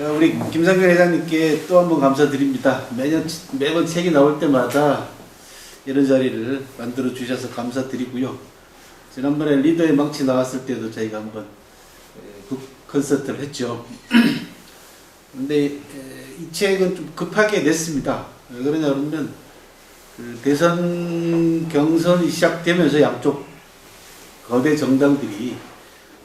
우리 김상균 회장님께 또 한 번 감사드립니다. 매번 책이 나올 때마다 이런 자리를 만들어 주셔서 감사드리고요. 지난번에 리더의 망치 나왔을 때도 저희가 한번 콘서트를 했죠. 근데 이 책은 좀 급하게 냈습니다. 왜 그러냐 그러면 그 대선 경선이 시작되면서 양쪽 거대 정당들이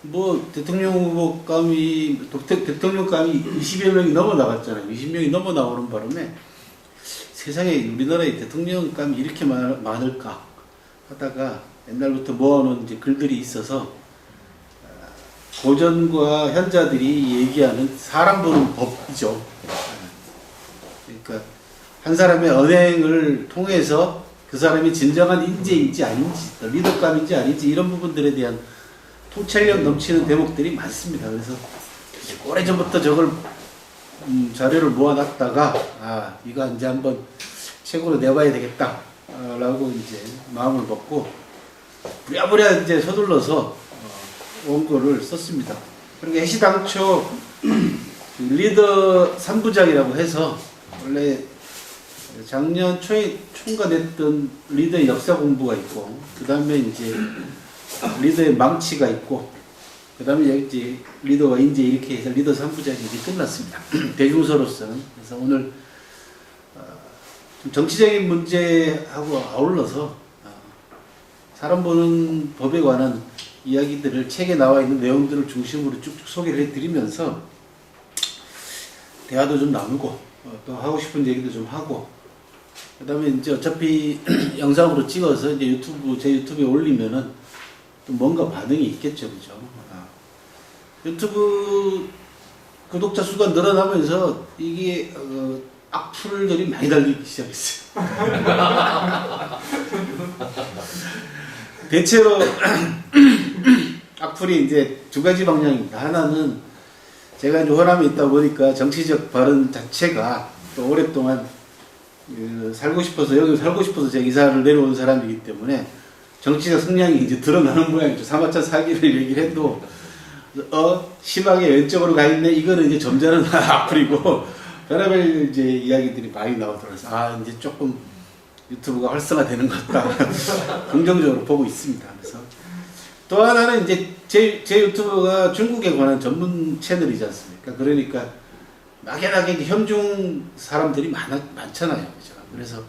뭐 대통령 후보감이 대통령감이 20여 명이 넘어 나갔잖아요. 20명이 넘어 나오는 바람에 세상에 우리나라의 대통령감이 이렇게 많을까 하다가 옛날부터 모아놓은 이제 글들이 있어서 고전과 현자들이 얘기하는 사람 보는 법이죠. 그러니까 한 사람의 언행을 통해서 그 사람이 진정한 인재인지 아닌지, 리더감인지 아닌지 이런 부분들에 대한 통찰력 넘치는 대목들이 많습니다. 그래서 오래전부터 저걸 자료를 모아놨다가 이거 이제 한번 책으로 내봐야 되겠다 라고 이제 마음을 먹고 부랴부랴 이제 서둘러서 원고를 썼습니다. 그리고 애시당초 리더 3부작이라고 해서 원래 작년 초에 총괄했던 리더의 역사 공부가 있고 그 다음에 이제 리더의 망치가 있고 그 다음에 이제 리더가 이제 이렇게 해서 리더 3부작이 이제 끝났습니다. 대중서로서는. 그래서 오늘 좀 정치적인 문제하고 아울러서 사람 보는 법에 관한 이야기들을 책에 나와 있는 내용들을 중심으로 쭉쭉 소개를 해드리면서 대화도 좀 나누고 또 하고 싶은 얘기도 좀 하고 그 다음에 이제 어차피 영상으로 찍어서 이제 제 유튜브에 올리면은 또 뭔가 반응이 있겠죠, 그죠? 유튜브 구독자 수가 늘어나면서 이게 악플들이 많이 달리기 시작했어요. 대체로 악플이 이제 두 가지 방향입니다. 하나는 제가 이제 호남에 있다 보니까 정치적 발언 자체가 또 오랫동안 살고 싶어서 여기 살고 싶어서 제가 이사를 내려온 사람이기 때문에 정치적 성향이 이제 드러나는 모양이죠. 사마차 사기를 얘기를 해도 심하게 왼쪽으로 가 있네. 이거는 이제 점잖은 악플이고 별의별 이제 이야기들이 많이 나오더라고요. 이제 조금 유튜브가 활성화되는 것 같다. 긍정적으로 보고 있습니다. 그래서 또 하나는 이제 제 유튜브가 중국에 관한 전문 채널이지 않습니까? 그러니까 막연하게 현중 사람들이 많잖아요. 그죠? 그래서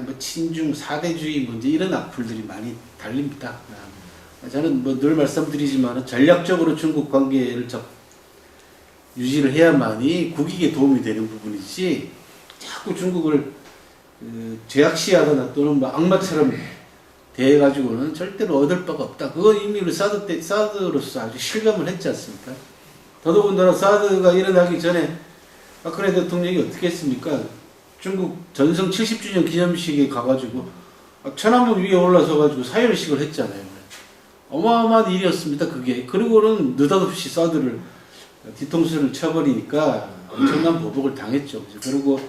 뭐 친중, 사대주의 문제 이런 악플들이 많이 달립니다. 저는 뭐 늘 말씀드리지만 전략적으로 중국 관계를 유지를 해야만이 국익에 도움이 되는 부분이지 자꾸 중국을 죄악시하거나 또는 뭐 악마처럼 대해가지고는 절대로 얻을 바가 없다. 그건 이미 우리 사드로서 아주 실감을 했지 않습니까? 더더군다나 사드가 일어나기 전에 박근혜 대통령이 어떻게 했습니까? 중국 전성 70주년 기념식에 가가지고 천안문 위에 올라서가지고 사열식을 했잖아요. 어마어마한 일이었습니다. 그게. 그리고는 느닷없이 사드를 뒤통수를 쳐버리니까 엄청난 보복을 당했죠. 그리고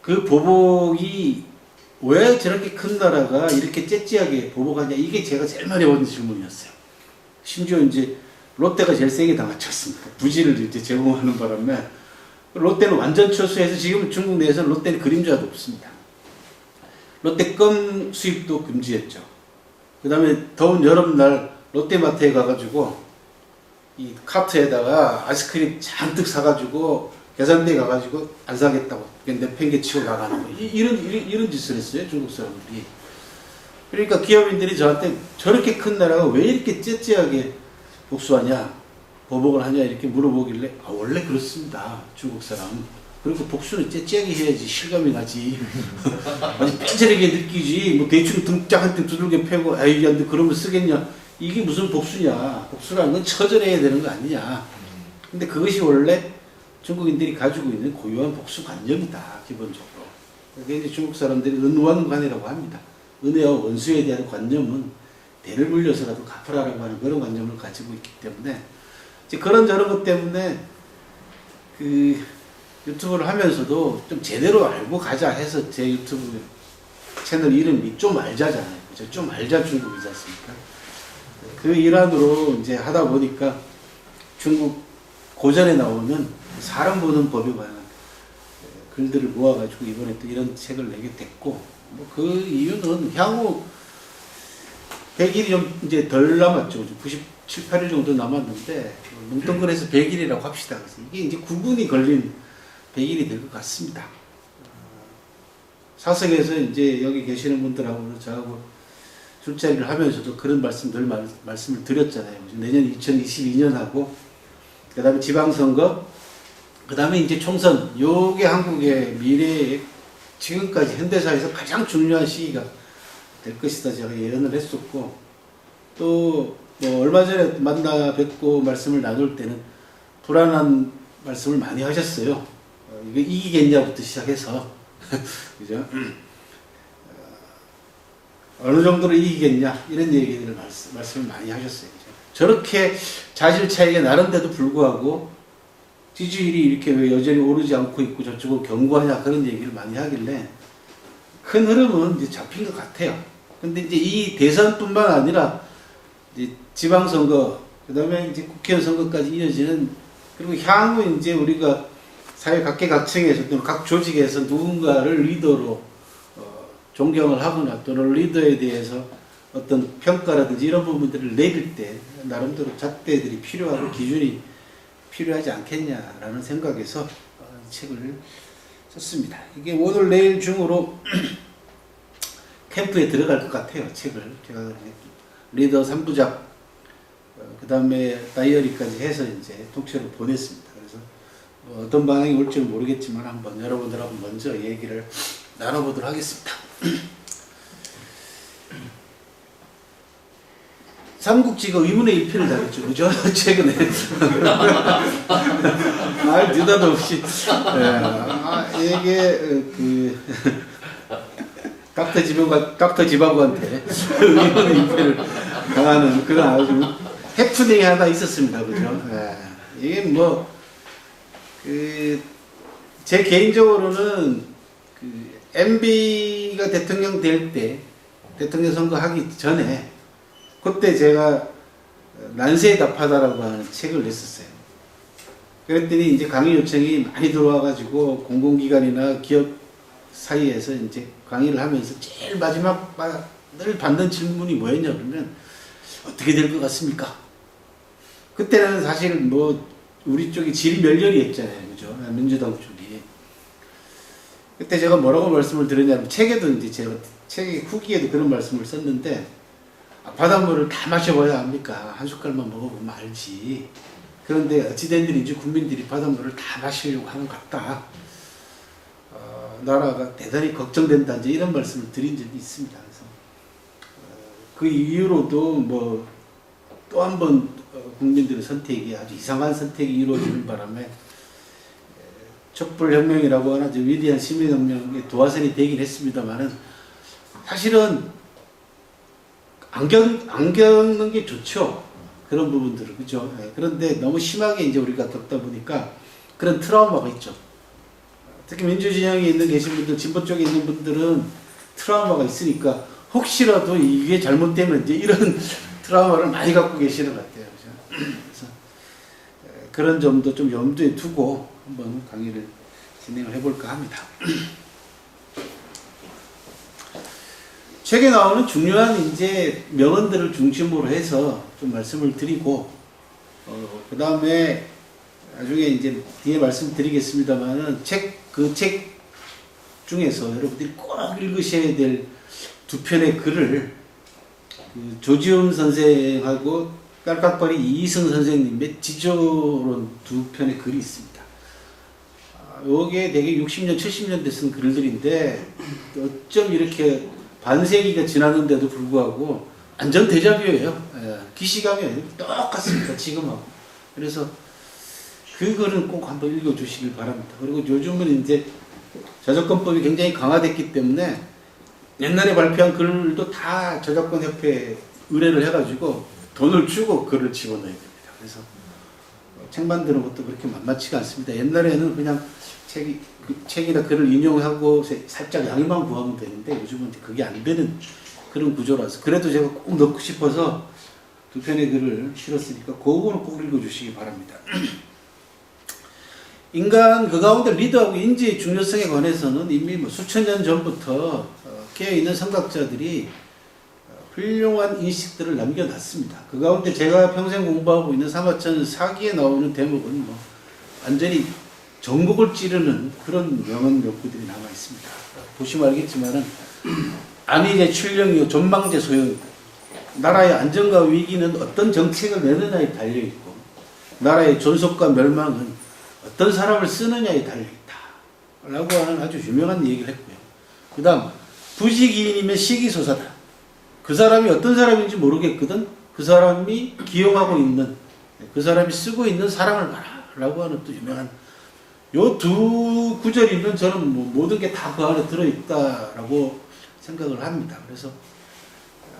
그 보복이 왜 저렇게 큰 나라가 이렇게 째째하게 보복하냐, 이게 제가 제일 많이 받은 질문이었어요. 심지어 이제 롯데가 제일 세게 당했지 않습니까? 부지를 이제 제공하는 바람에 롯데는 완전 철수해서 지금 중국 내에서는 롯데는 그림자도 없습니다. 롯데 껌 수입도 금지했죠. 그 다음에 더운 여름날 롯데마트에 가가지고 이 카트에다가 아이스크림 잔뜩 사가지고 계산대에 가가지고 안 사겠다고 내팽개치고 나가는 거. 이런 짓을 했어요, 중국 사람들이. 그러니까 기업인들이 저한테 저렇게 큰 나라가 왜 이렇게 째째하게 복수하냐, 보복을 하냐 이렇게 물어보길래 원래 그렇습니다, 중국 사람. 그리고 복수는 째째하게 해야지 실감이 나지. 아주 뺀질하게 느끼지. 뭐 대충 등짝한테 두들겨 패고 아이 야 그러면 쓰겠냐. 이게 무슨 복수냐. 복수라는 건 처절해야 되는 거 아니냐. 근데 그것이 원래 중국인들이 가지고 있는 고유한 복수관념이다, 기본적으로. 그게 이제 중국 사람들이 은원관이라고 합니다. 은혜와 원수에 대한 관념은 대를 물려서라도 갚으라라고 하는 그런 관념을 가지고 있기 때문에 이제 그런 저런 것 때문에 그 유튜브를 하면서도 좀 제대로 알고 가자 해서 제 유튜브 채널 이름이 좀 알자잖아요. 그죠? 좀 알자 중국이지 않습니까? 그 일환으로 이제 하다 보니까 중국 고전에 나오는 사람 보는 법에 관한 글들을 모아가지고 이번에 또 이런 책을 내게 됐고, 뭐 그 이유는 향후 100일이 좀 이제 덜 남았죠. 97, 8일 정도 남았는데 뭉뚱그려서 100일이라고 합시다. 그래서 이게 이제 구분이 걸린 100일이 될 것 같습니다. 사석에서 이제 여기 계시는 분들하고 저하고 술자리를 하면서도 그런 말씀을 드렸잖아요. 내년 2022년하고 그 다음에 지방선거, 그 다음에 이제 총선, 요게 한국의 미래에 지금까지 현대사에서 가장 중요한 시기가 될 것이다 제가 예언을 했었고, 또 뭐 얼마 전에 만나 뵙고 말씀을 나눌 때는 불안한 말씀을 많이 하셨어요. 이거 이기겠냐부터 시작해서 그죠? 어느 정도로 이기겠냐 이런 얘기들을 말씀을 많이 하셨어요. 저렇게 자질 차이가 나는데도 불구하고 지지율이 이렇게 왜 여전히 오르지 않고 있고 저쪽을 경고하냐 그런 얘기를 많이 하길래 큰 흐름은 이제 잡힌 것 같아요. 근데 이제 이 대선뿐만 아니라 이제 지방선거, 그 다음에 이제 국회의원 선거까지 이어지는, 그리고 향후 이제 우리가 사회 각계각층에서 또는 각 조직에서 누군가를 리더로 존경을 하거나 또는 리더에 대해서 어떤 평가라든지 이런 부분들을 내릴 때 나름대로 잣대들이 필요하고 기준이 필요하지 않겠냐라는 생각에서 이 책을 썼습니다. 이게 오늘 내일 중으로 캠프에 들어갈 것 같아요. 책을 제가 리더 3부작 그 다음에 다이어리까지 해서 이제 통째로 보냈습니다. 그래서 어떤 방향이 올지는 모르겠지만 한번 여러분들하고 먼저 얘기를 나눠보도록 하겠습니다. 삼국지가 의문의 일편을 당했죠. 그죠? 최근에. 느닷없이. 이게, 닥터 지바고한테 의문의 일편을 당하는 그런 아주 해프닝이 하나 있었습니다. 그죠? 이게 뭐, 제 개인적으로는 MB가 대통령 될 때, 대통령 선거 하기 전에, 그때 제가 난세에 답하다라고 하는 책을 냈었어요. 그랬더니 이제 강의 요청이 많이 들어와가지고 공공기관이나 기업 사이에서 이제 강의를 하면서 제일 마지막 늘 받는 질문이 뭐였냐 그러면 어떻게 될 것 같습니까? 그때는 사실 뭐 우리 쪽이 질멸렬이 했잖아요. 그죠? 민주당 쪽이. 그때 제가 뭐라고 말씀을 드렸냐면 책에도 이제 제가 책의 후기에도 그런 말씀을 썼는데 바닷물을 다 마셔봐야 합니까? 한 숟갈만 먹어보면 알지. 그런데 어찌된 일인지 국민들이 바닷물을 다 마시려고 하는 것 같다. 나라가 대단히 걱정된다. 이제 이런 말씀을 드린 적이 있습니다. 그래서 그 이후로도 뭐 또 한 번 국민들의 선택이 아주 이상한 선택이 이루어지는 바람에 촛불혁명이라고 하는 아주 위대한 시민혁명의 도화선이 되긴 했습니다만은 사실은 안 겪는 게 좋죠. 그런 부분들을. 그죠? 그런데 너무 심하게 이제 우리가 겪다 보니까 그런 트라우마가 있죠. 특히 민주진영에 계신 분들, 진보 쪽에 있는 분들은 트라우마가 있으니까 혹시라도 이게 잘못되면 이제 이런 트라우마를 많이 갖고 계시는 것 같아요. 그래서 그런 점도 좀 염두에 두고 한번 강의를 진행을 해볼까 합니다. 책에 나오는 중요한 이제 명언들을 중심으로 해서 좀 말씀을 드리고, 그 다음에 나중에 이제 뒤에 말씀드리겠습니다만은 그 책 중에서 여러분들이 꼭 읽으셔야 될 두 편의 글을 조지훈 선생하고 깔깍거리 이희승 선생님의 지조론 두 편의 글이 있습니다. 요게 되게 60년, 70년대 쓴 글들인데 어쩜 이렇게 반세기가 지났는데도 불구하고 완전 데자뷰예요. 기시감이 똑같습니다. 지금하고. 그래서 그 글은 꼭 한번 읽어주시길 바랍니다. 그리고 요즘은 이제 저작권법이 굉장히 강화됐기 때문에 옛날에 발표한 글도 다 저작권협회에 의뢰를 해가지고 돈을 주고 글을 집어넣어야 됩니다. 그래서 책 만드는 것도 그렇게 만만치가 않습니다. 옛날에는 그냥 책이나 글을 인용하고 살짝 양해만 구하면 되는데 요즘은 그게 안 되는 그런 구조라서, 그래도 제가 꼭 넣고 싶어서 두 편의 글을 실었으니까 그거는 꼭 읽어주시기 바랍니다. 인간 그 가운데 리더하고 인지의 중요성에 관해서는 이미 뭐 수천 년 전부터 깨어있는 선각자들이 훌륭한 인식들을 남겨놨습니다. 그 가운데 제가 평생 공부하고 있는 사마천 사기에 나오는 대목은 뭐 완전히 전국을 찌르는 그런 명언 명구들이 남아 있습니다. 보시면 알겠지만은 안위제 출령이요 전망제 소용, 나라의 안정과 위기는 어떤 정책을 내느냐에 달려 있고 나라의 존속과 멸망은 어떤 사람을 쓰느냐에 달려 있다 라고 하는 아주 유명한 얘기를 했고요. 그 다음 부지기인이면 시기소사다. 그 사람이 어떤 사람인지 모르겠거든. 그 사람이 기용하고 있는, 그 사람이 쓰고 있는 사랑을 봐라 라고 하는 또 유명한 요 두 구절이면 저는 뭐 모든 게 다 그 안에 들어있다라고 생각을 합니다. 그래서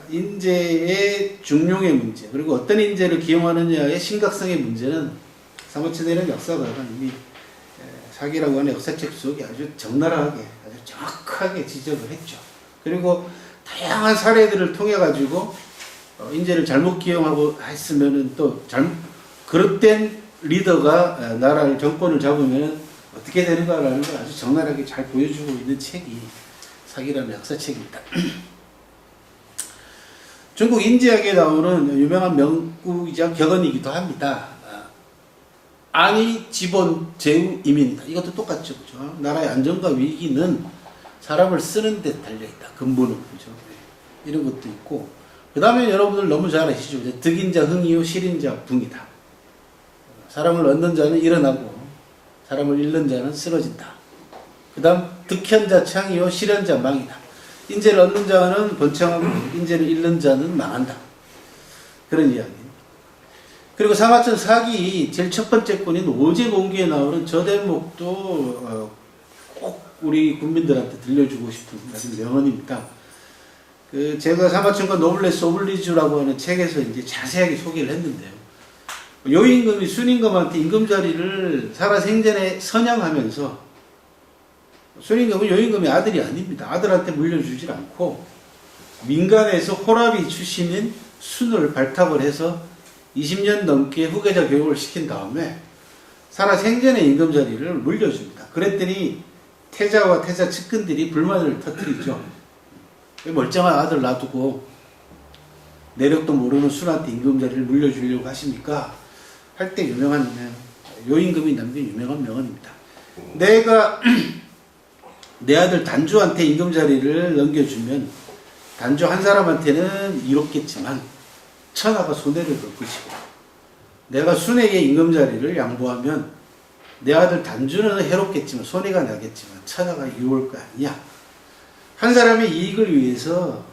인재의 중용의 문제, 그리고 어떤 인재를 기용하느냐의 심각성의 문제는 사마천이라는 역사가가 이미 사기라고 하는 역사책 속에 아주 적나라하게, 아주 정확하게 지적을 했죠. 그리고 다양한 사례들을 통해 가지고 인재를 잘못 기용하고 했으면은 또 그릇된 리더가 나라를 정권을 잡으면 어떻게 되는가라는 걸 아주 적나라하게 잘 보여주고 있는 책이 사기라는 역사책입니다. 중국 인지학에 나오는 유명한 명구이자 격언이기도 합니다. 안위, 지본, 제우, 이민이다. 이것도 똑같죠. 그죠? 나라의 안정과 위기는 사람을 쓰는 데 달려있다. 근본은. 그죠? 이런 것도 있고. 그 다음에 여러분들 너무 잘 아시죠? 득인자 흥이요, 실인자 붕이다. 사람을 얻는 자는 일어나고, 사람을 잃는 자는 쓰러진다. 그 다음, 득현자 창이요, 실현자 망이다. 인재를 얻는 자는 번창하고, 인재를 잃는 자는 망한다. 그런 이야기. 그리고 사마천 사기 제일 첫 번째 권인 오제공기에 나오는 저 대목도 꼭 우리 국민들한테 들려주고 싶은 명언입니다. 제가 사마천과 노블레스 오블리주라고 하는 책에서 이제 자세하게 소개를 했는데요. 요임금이 순임금한테 임금 자리를 살아생전에 선양하면서, 순임금은 요임금의 아들이 아닙니다. 아들한테 물려주질 않고 민간에서 호라비 출신인 순을 발탁을 해서 20년 넘게 후계자 교육을 시킨 다음에 살아생전에 임금 자리를 물려줍니다. 그랬더니 태자와 태자 측근들이 불만을 터뜨리죠. 왜 멀쩡한 아들 놔두고 내력도 모르는 순한테 임금 자리를 물려주려고 하십니까? 할 때 유명한 요임금이 남긴 유명한 명언입니다. 내가 내 아들 단주한테 임금 자리를 넘겨주면 단주 한 사람한테는 이롭겠지만 천하가 손해를 볼 것이고, 내가 순에게 임금 자리를 양보하면 내 아들 단주는 해롭겠지만 손해가 나겠지만 천하가 이로울 거 아니야. 한 사람의 이익을 위해서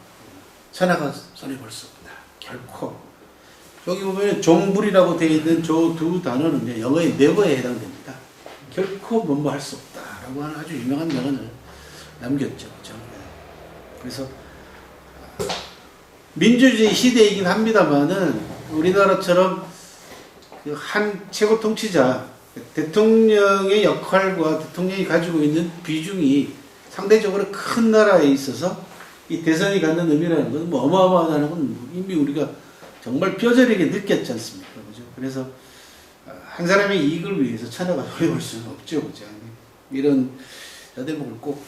천하가 손해볼 수 없다. 결코. 여기 보면 종불이라고 되어 있는 저 두 단어는 영어의 never에 해당됩니다. 결코 뭐뭐 할 수 없다라고 하는 아주 유명한 명언을 남겼죠. 그래서 민주주의 시대이긴 합니다만은 우리나라처럼 그 한 최고 통치자, 대통령의 역할과 대통령이 가지고 있는 비중이 상대적으로 큰 나라에 있어서 이 대선이 갖는 의미라는 건 뭐 어마어마하다는 건 이미 우리가 정말 뼈저리게 느꼈지 않습니까? 그죠? 그래서 한 사람의 이익을 위해서 천하가 손해볼 수는 없죠. 그죠? 이런 대목을 꼭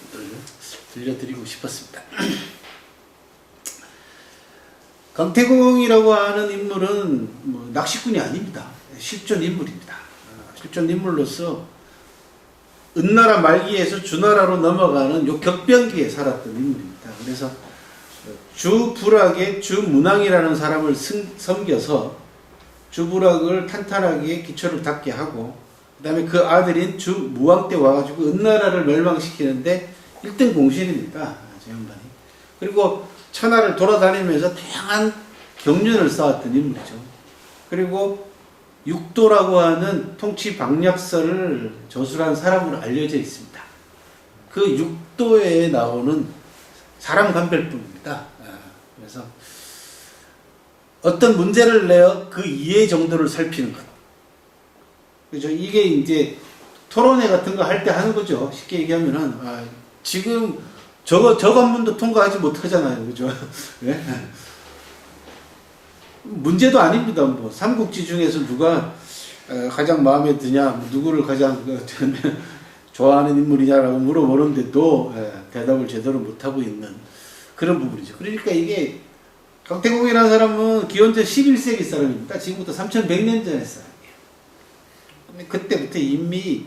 들려드리고 싶었습니다. 강태공이라고 하는 인물은 뭐 낚시꾼이 아닙니다. 실존 인물입니다. 실존 인물로서 은나라 말기에서 주나라로 넘어가는 요 격변기에 살았던 인물입니다. 그래서 주부락의 주문왕이라는 사람을 섬겨서 주부락을 탄탄하게 기초를 닦게 하고, 그 다음에 그 아들인 주무왕 때 와가지고 은나라를 멸망시키는데 1등 공신입니다. 저 양반이. 그리고 천하를 돌아다니면서 다양한 경륜을 쌓았던 인물이죠. 그리고 육도라고 하는 통치 방략설을 저술한 사람으로 알려져 있습니다. 그 육도에 나오는 사람 감별법입니다. 그래서 어떤 문제를 내어 그 이해 정도를 살피는 것. 그죠? 이게 이제 토론회 같은 거 할 때 하는 거죠. 쉽게 얘기하면은, 지금 저 관문도 통과하지 못하잖아요. 그죠? 네? 문제도 아닙니다. 뭐, 삼국지 중에서 누가 가장 마음에 드냐, 누구를 가장 좋아하는 인물이냐라고 물어보는데도 대답을 제대로 못하고 있는 그런 부분이죠. 그러니까 이게 강태공이라는 사람은 기원전 11세기 사람입니다. 지금부터 3100년 전의 사람이에요. 그때부터 이미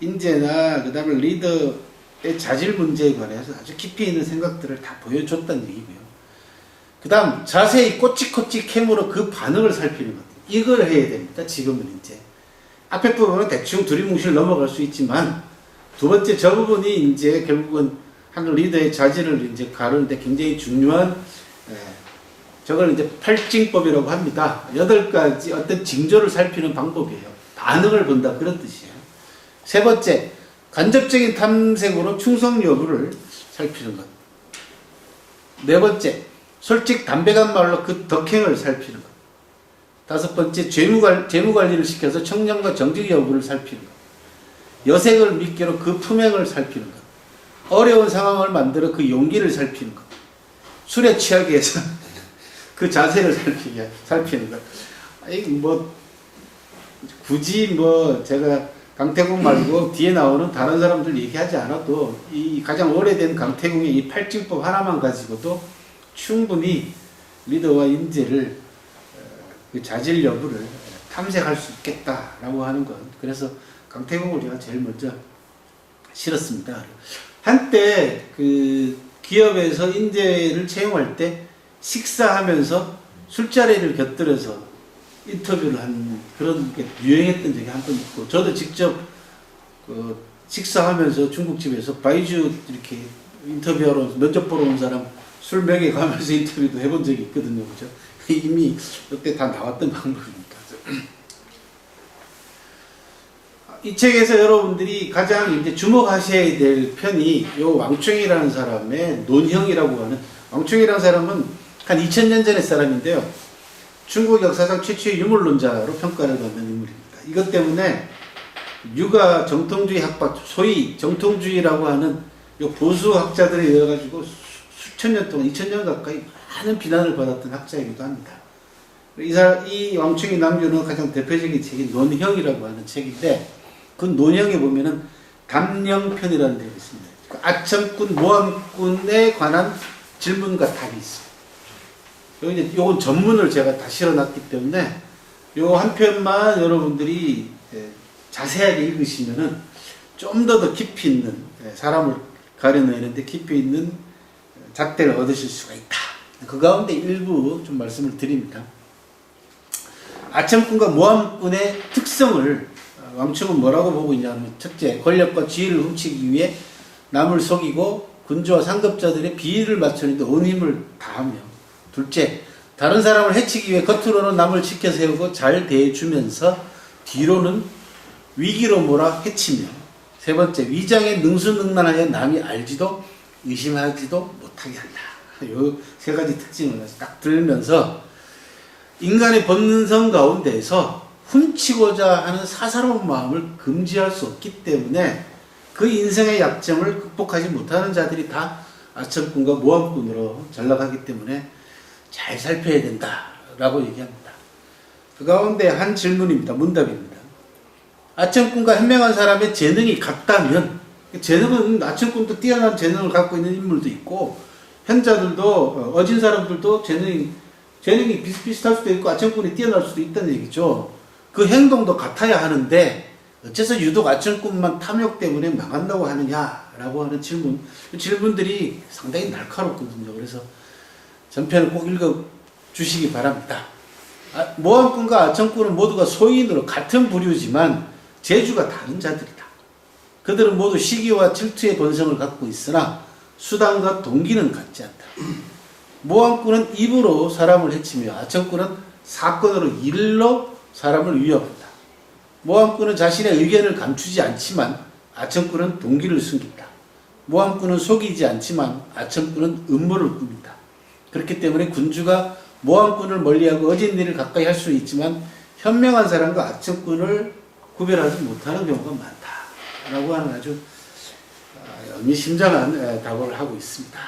인재나 그 다음에 리더의 자질 문제에 관해서 아주 깊이 있는 생각들을 다 보여줬다는 얘기고요. 그 다음 자세히 꼬치꼬치 캠으로 그 반응을 살피는 것, 이걸 해야 됩니다. 지금은 이제 앞에 부분은 대충 두리뭉실 넘어갈 수 있지만 두 번째 저 부분이 이제 결국은 한 리더의 자질을 이제 가르는데 굉장히 중요한, 저걸 이제 팔징법이라고 합니다. 8가지 어떤 징조를 살피는 방법이에요. 반응을 본다, 그런 뜻이에요. 세 번째, 간접적인 탐색으로 충성 여부를 살피는 것. 네 번째, 솔직 담백한 말로 그 덕행을 살피는 것. 다섯 번째, 재무관리를 시켜서 청렴과 정직 여부를 살피는 것. 여색을 미끼로 그 품행을 살피는 것. 어려운 상황을 만들어 그 용기를 살피는 것. 술에 취하게 해서 그 자세를 살피는 것. 굳이 제가 강태공 말고 뒤에 나오는 다른 사람들 얘기하지 않아도 이 가장 오래된 강태공의 이 팔징법 하나만 가지고도 충분히 리더와 인재를 그 자질 여부를 탐색할 수 있겠다라고 하는 것. 그래서 강태공을 제가 제일 먼저 실었습니다. 한때 그 기업에서 인재를 채용할 때 식사하면서 술자리를 곁들여서 인터뷰를 한 그런 게 유행했던 적이 한 번 있고, 저도 직접 그 식사하면서 중국집에서 바이주 이렇게 인터뷰하러 면접 보러 온 사람 술 먹여 가면서 인터뷰도 해본 적이 있거든요. 그죠? 이미 그때 다 나왔던 방법입니다. 이 책에서 여러분들이 가장 이제 주목하셔야 될 편이 요 왕충이라는 사람의 논형이라고 하는, 왕충이라는 사람은 한 2000년 전의 사람인데요. 중국 역사상 최초의 유물론자로 평가를 받는 인물입니다. 이것 때문에 유가 정통주의 학파, 소위 정통주의라고 하는 요 보수 학자들에 의해 가지고 수천 년 동안, 2000년 가까이 많은 비난을 받았던 학자이기도 합니다. 이 왕충이 남겨놓은 가장 대표적인 책이 논형이라고 하는 책인데, 그 논형에 보면은 담령편이라는 데가 있습니다. 아첨꾼, 모함꾼에 관한 질문과 답이 있습니다. 요건 전문을 제가 다 실어놨기 때문에 요 한 편만 여러분들이 자세하게 읽으시면은 좀 더 깊이 있는, 사람을 가려내는데 깊이 있는 잣대를 얻으실 수가 있다. 그 가운데 일부 좀 말씀을 드립니다. 아첨꾼과 모함꾼의 특성을 왕충은 뭐라고 보고 있냐면, 첫째, 권력과 지위를 훔치기 위해 남을 속이고 군주와 상급자들의 비위를 맞추는데 온 힘을 다하며, 둘째, 다른 사람을 해치기 위해 겉으로는 남을 지켜 세우고 잘 대해주면서 뒤로는 위기로 몰아 해치며, 세 번째, 위장에 능수능란하여 남이 알지도 의심하지도 못하게 한다. 이 세 가지 특징을 딱 들면서 인간의 본성 가운데에서 훔치고자 하는 사사로운 마음을 금지할 수 없기 때문에 그 인생의 약점을 극복하지 못하는 자들이 다 아첨꾼과 모함꾼으로 전락하기 때문에 잘 살펴야 된다라고 얘기합니다. 그 가운데 한 질문입니다. 문답입니다. 아첨꾼과 현명한 사람의 재능이 같다면, 재능은 아첨꾼도 뛰어난 재능을 갖고 있는 인물도 있고, 현자들도 어진 사람들도 재능이 비슷비슷할 수도 있고 아첨꾼이 뛰어날 수도 있다는 얘기죠. 그 행동도 같아야 하는데 어째서 유독 아첨꾼만 탐욕 때문에 망한다고 하느냐라고 하는 질문들이 상당히 날카롭거든요. 그래서 전편을 꼭 읽어주시기 바랍니다. 모함꾼과 아첨꾼은 모두가 소인으로 같은 부류지만 재주가 다른 자들이다. 그들은 모두 시기와 질투의 본성을 갖고 있으나 수단과 동기는 같지 않다. 모함꾼은 입으로 사람을 해치며 아첨꾼은 사건으로 일로 사람을 위협한다. 모함꾼은 자신의 의견을 감추지 않지만 아첨꾼은 동기를 숨긴다. 모함꾼은 속이지 않지만 아첨꾼은 음모를 꾸민다. 그렇기 때문에 군주가 모함꾼을 멀리하고 어진 일을 가까이 할 수 있지만 현명한 사람과 아첨꾼을 구별하지 못하는 경우가 많다라고 하는 아주 의미심장한 답을 하고 있습니다.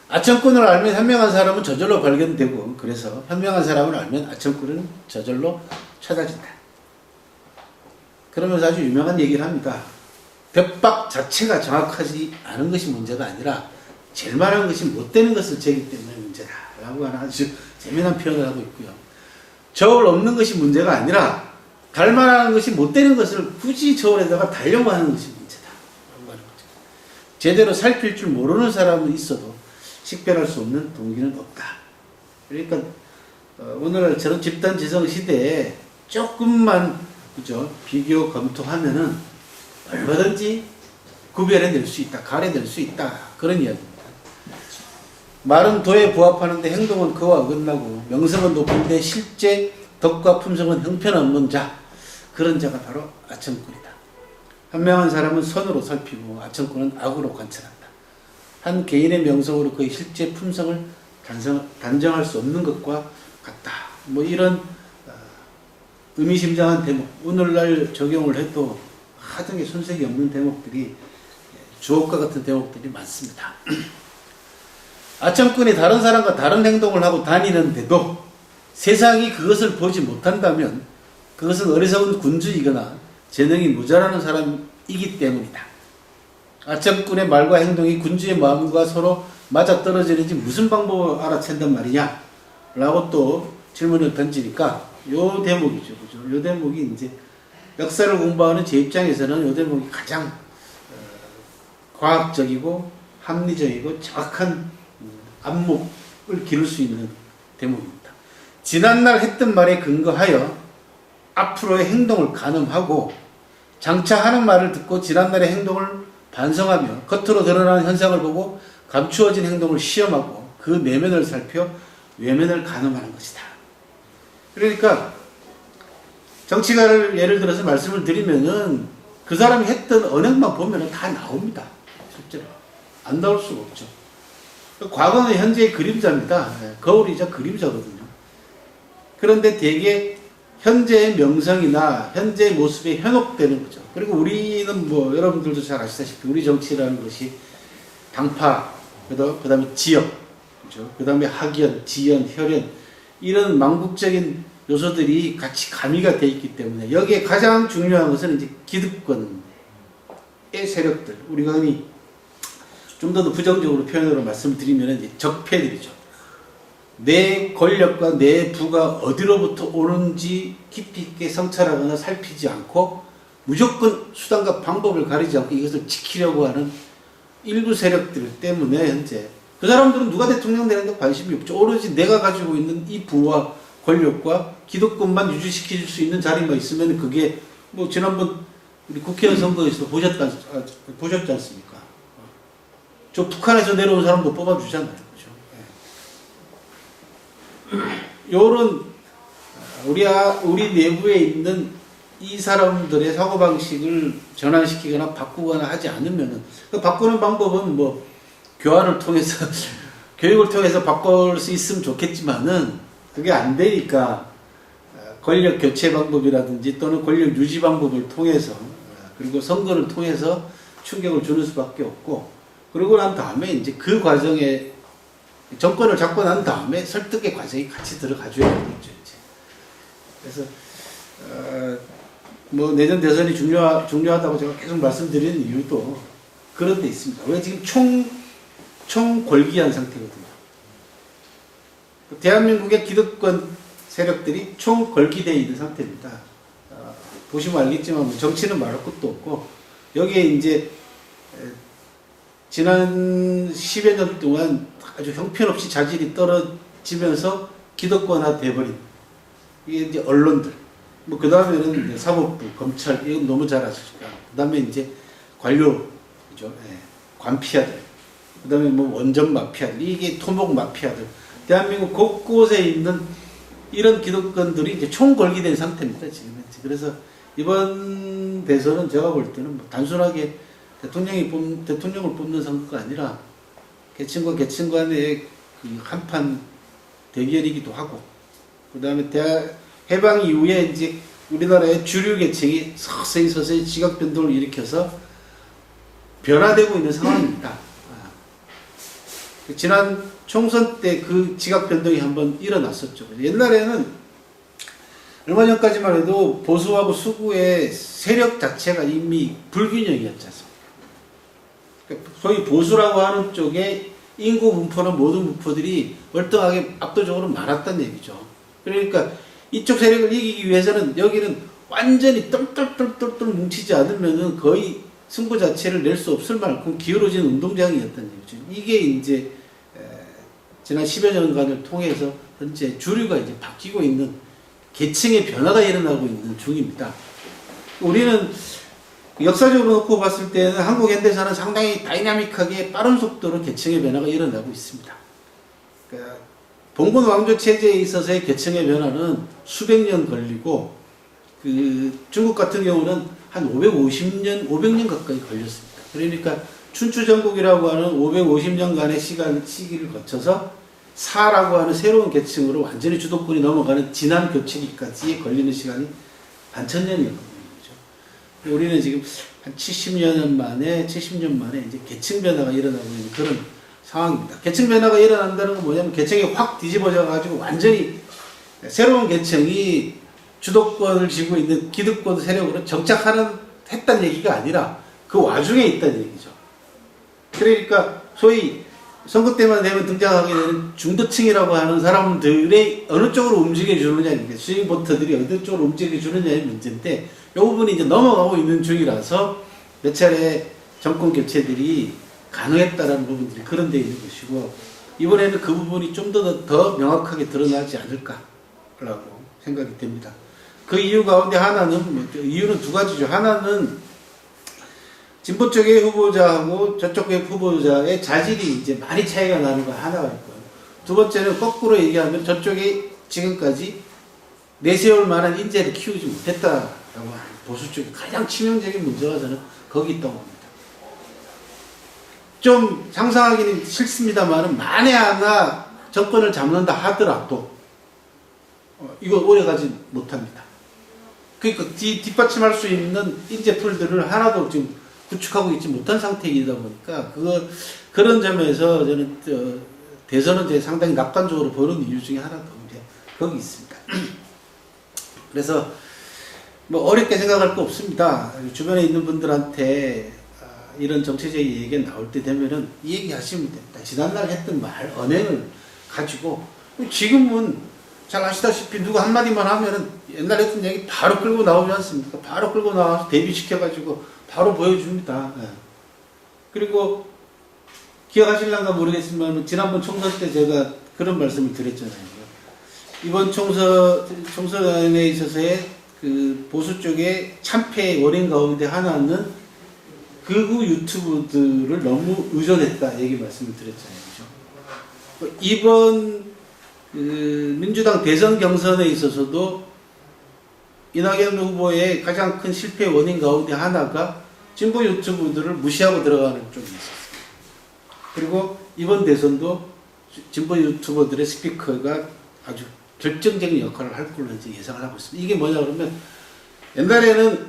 아첨꾼을 알면 현명한 사람은 저절로 발견되고, 그래서 현명한 사람을 알면 아첨꾼은 저절로 찾아진다. 그러면서 아주 유명한 얘기를 합니다. 벽박 자체가 정확하지 않은 것이 문제가 아니라 제일 말하는 것이 못 되는 것을 재기 때문에 문제다 라고 하는 아주 재미난 표현을 하고 있고요. 저울 없는 것이 문제가 아니라 달만하는 것이 못 되는 것을 굳이 저울에다가 달려고 하는 것이 문제다 라고 하는 거죠. 제대로 살필 줄 모르는 사람은 있어도 식별할 수 없는 동기는 없다. 그러니까 오늘날처럼 집단 지성 시대에 조금만 그죠 비교 검토하면은 얼마든지 구별해낼 수 있다, 가려낼 수 있다, 그런 이야기입니다. 말은 도에 부합하는데 행동은 그와 어긋나고, 명성은 높은데 실제 덕과 품성은 형편없는 자, 그런 자가 바로 아첨꾼이다. 현명한 사람은 선으로 살피고 아첨꾼은 악으로 관찰한다. 한 개인의 명성으로 그의 실제 품성을 단정할 수 없는 것과 같다. 뭐 이런 의미심장한 대목, 오늘날 적용을 해도 하등의 손색이 없는 대목들이, 주옥과 같은 대목들이 많습니다. 아첨꾼이 다른 사람과 다른 행동을 하고 다니는데도 세상이 그것을 보지 못한다면 그것은 어리석은 군주이거나 재능이 모자라는 사람이기 때문이다. 아첨꾼의 말과 행동이 군주의 마음과 서로 맞아떨어지는지 무슨 방법을 알아챈단 말이냐? 라고 또 질문을 던지니까 요 대목이죠. 그죠? 요 대목이 이제 역사를 공부하는 제 입장에서는 요 대목이 가장 과학적이고 합리적이고 정확한 안목을 기를 수 있는 대목입니다. 지난날 했던 말에 근거하여 앞으로의 행동을 가늠하고 장차 하는 말을 듣고 지난날의 행동을 반성하며 겉으로 드러나는 현상을 보고 감추어진 행동을 시험하고 그 내면을 살펴 외면을 가늠하는 것이다. 그러니까 정치가를 예를 들어서 말씀을 드리면은 그 사람이 했던 언행만 보면은 다 나옵니다. 실제로 안 나올 수가 없죠. 과거는 현재의 그림자입니다. 거울이자 그림자거든요. 그런데 대개 현재의 명성이나 현재의 모습에 현혹되는 거죠. 그리고 우리는 뭐 여러분들도 잘 아시다시피 우리 정치라는 것이 당파, 그 다음에 지역, 그죠? 그 다음에 학연, 지연, 혈연, 이런 망국적인 요소들이 같이 가미가 되어 있기 때문에 여기에 가장 중요한 것은 이제 기득권의 세력들, 우리가 흔히 좀 더 부정적으로 표현으로 말씀을 드리면 이제 적폐들이죠. 내 권력과 내 부가 어디로부터 오는지 깊이 있게 성찰하거나 살피지 않고 무조건 수단과 방법을 가리지 않고 이것을 지키려고 하는 일부 세력들 때문에 현재 그 사람들은 누가 대통령 되는데 관심이 없죠. 오로지 내가 가지고 있는 이 부와 권력과 기득권만 유지시킬 수 있는 자리만 있으면 그게 뭐 지난번 우리 국회의원 선거에서도 보셨지 않습니까? 저 북한에서 내려온 사람도 뽑아주잖아요. 그죠? 요런 우리 내부에 있는 이 사람들의 사고방식을 전환시키거나 바꾸거나 하지 않으면은 그 바꾸는 방법은 뭐 교환을 통해서 교육을 통해서 바꿀 수 있으면 좋겠지만은 그게 안 되니까 권력 교체 방법이라든지 또는 권력 유지 방법을 통해서 그리고 선거를 통해서 충격을 주는 수밖에 없고, 그러고 난 다음에 이제 그 과정에 정권을 잡고 난 다음에 설득의 과정이 같이 들어가줘야 되겠죠. 이제. 그래서 뭐 내년 대선이 중요하다고 제가 계속 말씀드리는 이유도 그런 데 있습니다. 왜 지금 총궐기한 상태거든요. 대한민국의 기득권 세력들이 총궐기되어 있는 상태입니다. 보시면 알겠지만 정치는 말할 것도 없고 여기에 이제 지난 10여 년 동안 아주 형편없이 자질이 떨어지면서 기득권화 돼버린 이게 이제 언론들, 뭐 그 다음에는 사법부, 검찰, 이건 너무 잘 아시니까. 그 다음에 이제 관료, 그죠? 관피아들, 그 다음에 뭐 원전 마피아들, 이게 토목 마피아들, 대한민국 곳곳에 있는 이런 기득권들이 이제 총궐기된 상태입니다, 지금. 그래서 이번 대선은 제가 볼 때는 뭐 단순하게 대통령을 뽑는 선거가 아니라 계층과 계층 간의 그 한판 대결이기도 하고, 그 다음에 해방 이후에 이제 우리나라의 주류 계층이 서서히 지각 변동을 일으켜서 변화되고 있는 상황입니다. 지난 총선 때 그 지각 변동이 한번 일어났었죠. 옛날에는 얼마 전까지만 해도 보수하고 수구의 세력 자체가 이미 불균형이었지 않습니까? 소위 보수라고 하는 쪽에 인구 분포는 모든 분포들이 월등하게 압도적으로 많았다는 얘기죠. 그러니까 이쪽 세력을 이기기 위해서는 여기는 완전히 똘똘똘똘똘 뭉치지 않으면은 거의 승부 자체를 낼 수 없을 만큼 기울어진 운동장이었다는 얘기죠. 이게 이제 지난 10여 년간을 통해서 현재 주류가 이제 바뀌고 있는 계층의 변화가 일어나고 있는 중입니다. 우리는 역사적으로 놓고 봤을 때는 한국 현대사는 상당히 다이나믹하게 빠른 속도로 계층의 변화가 일어나고 있습니다. 그러니까 봉건 왕조 체제에 있어서의 계층의 변화는 수백 년 걸리고 그 중국 같은 경우는 한 500년 가까이 걸렸습니다. 그러니까 춘추전국이라고 하는 550년간의 시기를 거쳐서 사라고 하는 새로운 계층으로 완전히 주도권이 넘어가는 진안 교체기까지 걸리는 시간이 반천년이었거든요. 우리는 지금 한 70년 만에 이제 계층 변화가 일어나고 있는 그런 상황입니다. 계층 변화가 일어난다는 건 뭐냐면 계층이 확 뒤집어져 가지고 완전히 새로운 계층이 주도권을 쥐고 있는 기득권 세력으로 했다는 얘기가 아니라 그 와중에 있다는 얘기죠. 그러니까 소위 선거 때만 되면 등장하게 되는 중도층이라고 하는 사람들의 어느 쪽으로 움직여주느냐, 스윙 보터들이 어느 쪽으로 움직여주느냐의 문제인데, 이 부분이 이제 넘어가고 있는 중이라서 몇 차례 정권 교체들이 가능했다라는 부분들이 그런 데 있는 것이고, 이번에는 그 부분이 좀 더 명확하게 드러나지 않을까라고 생각이 됩니다. 그 이유 가운데 하나는, 이유는 두 가지죠. 하나는 진보 쪽의 후보자하고 저쪽의 후보자의 자질이 이제 많이 차이가 나는 거 하나가 있고요. 두 번째는 거꾸로 얘기하면 저쪽이 지금까지 내세울 만한 인재를 키우지 못했다라고 하는 보수 쪽의 가장 치명적인 문제가 저는 거기 있다고 봅니다. 좀 상상하기는 싫습니다만 만에 하나 정권을 잡는다 하더라도 이거 오래가지 못합니다. 그러니까 뒷받침할 수 있는 인재풀들을 하나도 지금 구축하고 있지 못한 상태이다 보니까 그런 점에서 저는 대선은 이제 상당히 낙관적으로 보는 이유 중에 하나가 이제 거기 있습니다. 그래서 뭐 어렵게 생각할 거 없습니다. 주변에 있는 분들한테 이런 정치적 얘기가 나올 때 되면은 이 얘기 하시면 됩니다. 지난날 했던 말 언행을 가지고 지금은 잘 아시다시피 누구 한마디만 하면은 옛날에 했던 얘기 바로 끌고 나오지 않습니까? 바로 끌고 나와서 대비시켜가지고 바로 보여줍니다. 네. 그리고 기억하실란가 모르겠지만 지난번 총선 때 제가 그런 말씀을 드렸잖아요. 이번 총선에 있어서의 그 보수 쪽의 참패의 원인 가운데 하나는 극우 유튜브들을 너무 의존했다 얘기 말씀을 드렸잖아요. 그렇죠? 이번 민주당 대선 경선에 있어서도 이낙연 후보의 가장 큰 실패 원인 가운데 하나가 진보 유튜브들을 무시하고 들어가는 쪽이 있었습니다. 그리고 이번 대선도 진보 유튜버들의 스피커가 아주 결정적인 역할을 할 걸로 예상을 하고 있습니다. 이게 뭐냐 그러면 옛날에는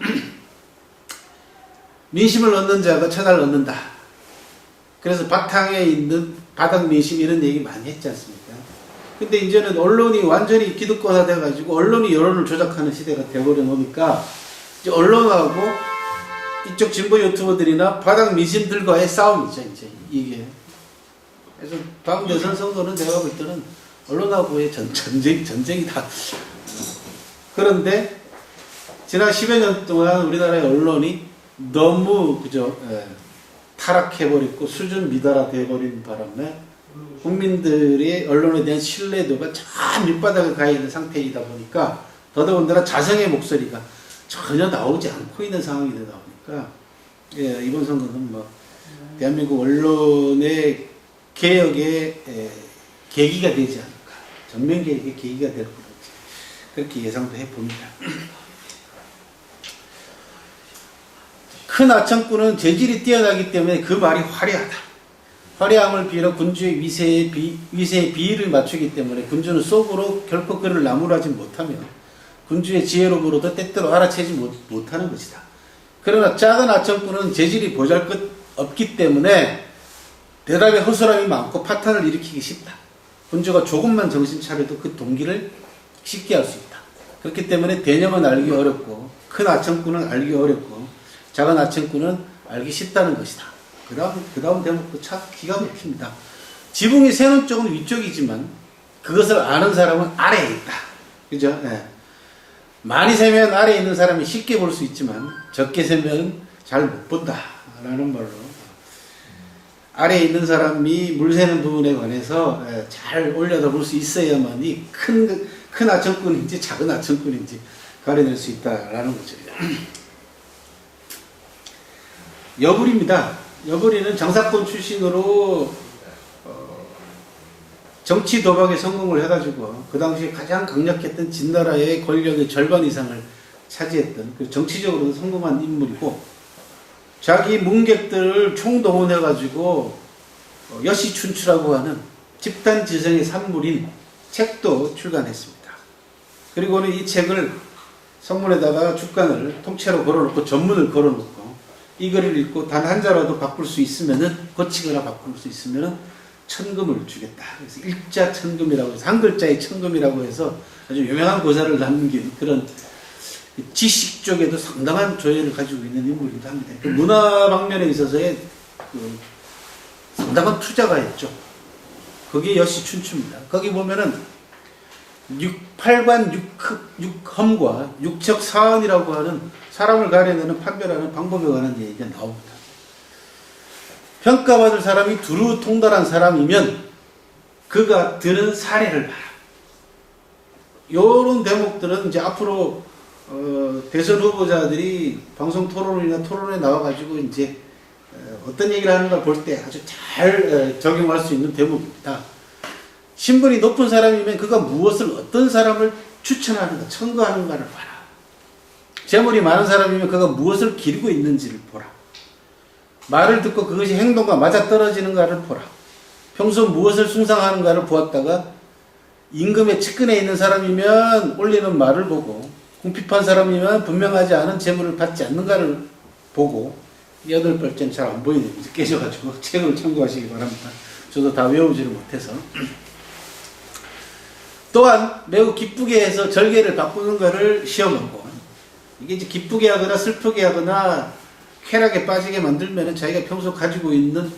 민심을 얻는 자가 천하를 얻는다. 그래서 바탕에 있는 바닥 민심 이런 얘기 많이 했지 않습니까? 근데 이제는 언론이 완전히 기득권화 돼가지고 언론이 여론을 조작하는 시대가 돼버려 놓으니까 이제 언론하고 이쪽 진보 유튜버들이나 바닥 민심들과의 싸움이죠, 이제 이게. 그래서 다음 대선 선거는 내가 볼 때는 언론하고의 전쟁이다. 그런데 지난 10여 년 동안 우리나라의 언론이 너무 타락해버리고 수준 미달화 돼버린 바람에 국민들의 언론에 대한 신뢰도가 저 밑바닥에 가 있는 상태이다 보니까 더더군다나 자성의 목소리가 전혀 나오지 않고 있는 상황이 되다 보니까 이번 선거는 뭐 대한민국 언론의 개혁의 계기가 되지 않을까, 전면 개혁의 계기가 될 거라고 그렇게 예상도 해봅니다. 큰 아청꾼은 재질이 뛰어나기 때문에 그 말이 화려하다. 화려함을 빌어 군주의 위세의 비위를 맞추기 때문에 군주는 속으로 결코 그를 나무라지 못하며 군주의 지혜로부로도 때때로 알아채지 못하는 것이다. 그러나 작은 아청꾼은 재질이 보잘것 없기 때문에 대답에 허술함이 많고 파탄을 일으키기 쉽다. 군주가 조금만 정신 차려도 그 동기를 쉽게 알 수 있다. 그렇기 때문에 대념은 알기 어렵고 큰 아청꾼은 알기 어렵고 작은 아청꾼은 알기 쉽다는 것이다. 그 다음 대목도 참 기가 막힙니다. 지붕이 세는 쪽은 위쪽이지만 그것을 아는 사람은 아래에 있다. 그죠? 네. 많이 세면 아래에 있는 사람이 쉽게 볼 수 있지만 적게 세면 잘 못 본다. 라는 말로 아래에 있는 사람이 물 새는 부분에 관해서 잘 올려다 볼 수 있어야만이 큰 아청꾼인지 작은 아청꾼인지 가려낼 수 있다라는 거죠. 여불입니다. 여불이는 장사꾼 출신으로 정치 도박에 성공을 해가지고 그 당시에 가장 강력했던 진나라의 권력의 절반 이상을 차지했던 그 정치적으로 성공한 인물이고 자기 문객들을 총동원해가지고 여시춘추라고 하는 집단지성의 산물인 책도 출간했습니다. 그리고는 이 책을 성문에다가 주간을 통째로 걸어놓고 전문을 걸어놓고 이 글을 읽고 단 한 자라도 바꿀 수 있으면은 고치거나 바꿀 수 있으면은 천금을 주겠다. 그래서 일자 천금이라고 해서 한 글자의 천금이라고 해서 아주 유명한 고사를 남긴 그런 지식 쪽에도 상당한 조예를 가지고 있는 인물이기도 합니다. 그 문화 방면에 있어서의 그 상당한 투자가였죠. 그게 여시춘추입니다. 거기 보면은 8관 6험과 육척사언이라고 하는 사람을 가려내는 판별하는 방법에 관한 얘기가 나옵니다. 평가받을 사람이 두루 통달한 사람이면 그가 드는 사례를 봐라. 요런 대목들은 이제 앞으로 대선 후보자들이 방송 토론이나 토론에 나와가지고 이제 어떤 얘기를 하는가 볼 때 아주 잘 적용할 수 있는 대목입니다. 신분이 높은 사람이면 그가 무엇을 어떤 사람을 추천하는가, 청구하는가를 봐라. 재물이 많은 사람이면 그가 무엇을 기르고 있는지를 보라. 말을 듣고 그것이 행동과 맞아떨어지는가를 보라. 평소 무엇을 숭상하는가를 보았다가 임금의 측근에 있는 사람이면 올리는 말을 보고 궁핍한 사람이면 분명하지 않은 재물을 받지 않는가를 보고 8벌째는 잘 안 보이네요. 이제 깨져가지고 책을 참고하시기 바랍니다. 저도 다 외우지를 못해서. 또한 매우 기쁘게 해서 절개를 바꾸는 것을 시험하고 이게 이제 기쁘게 하거나 슬프게 하거나 쾌락에 빠지게 만들면 자기가 평소 가지고 있는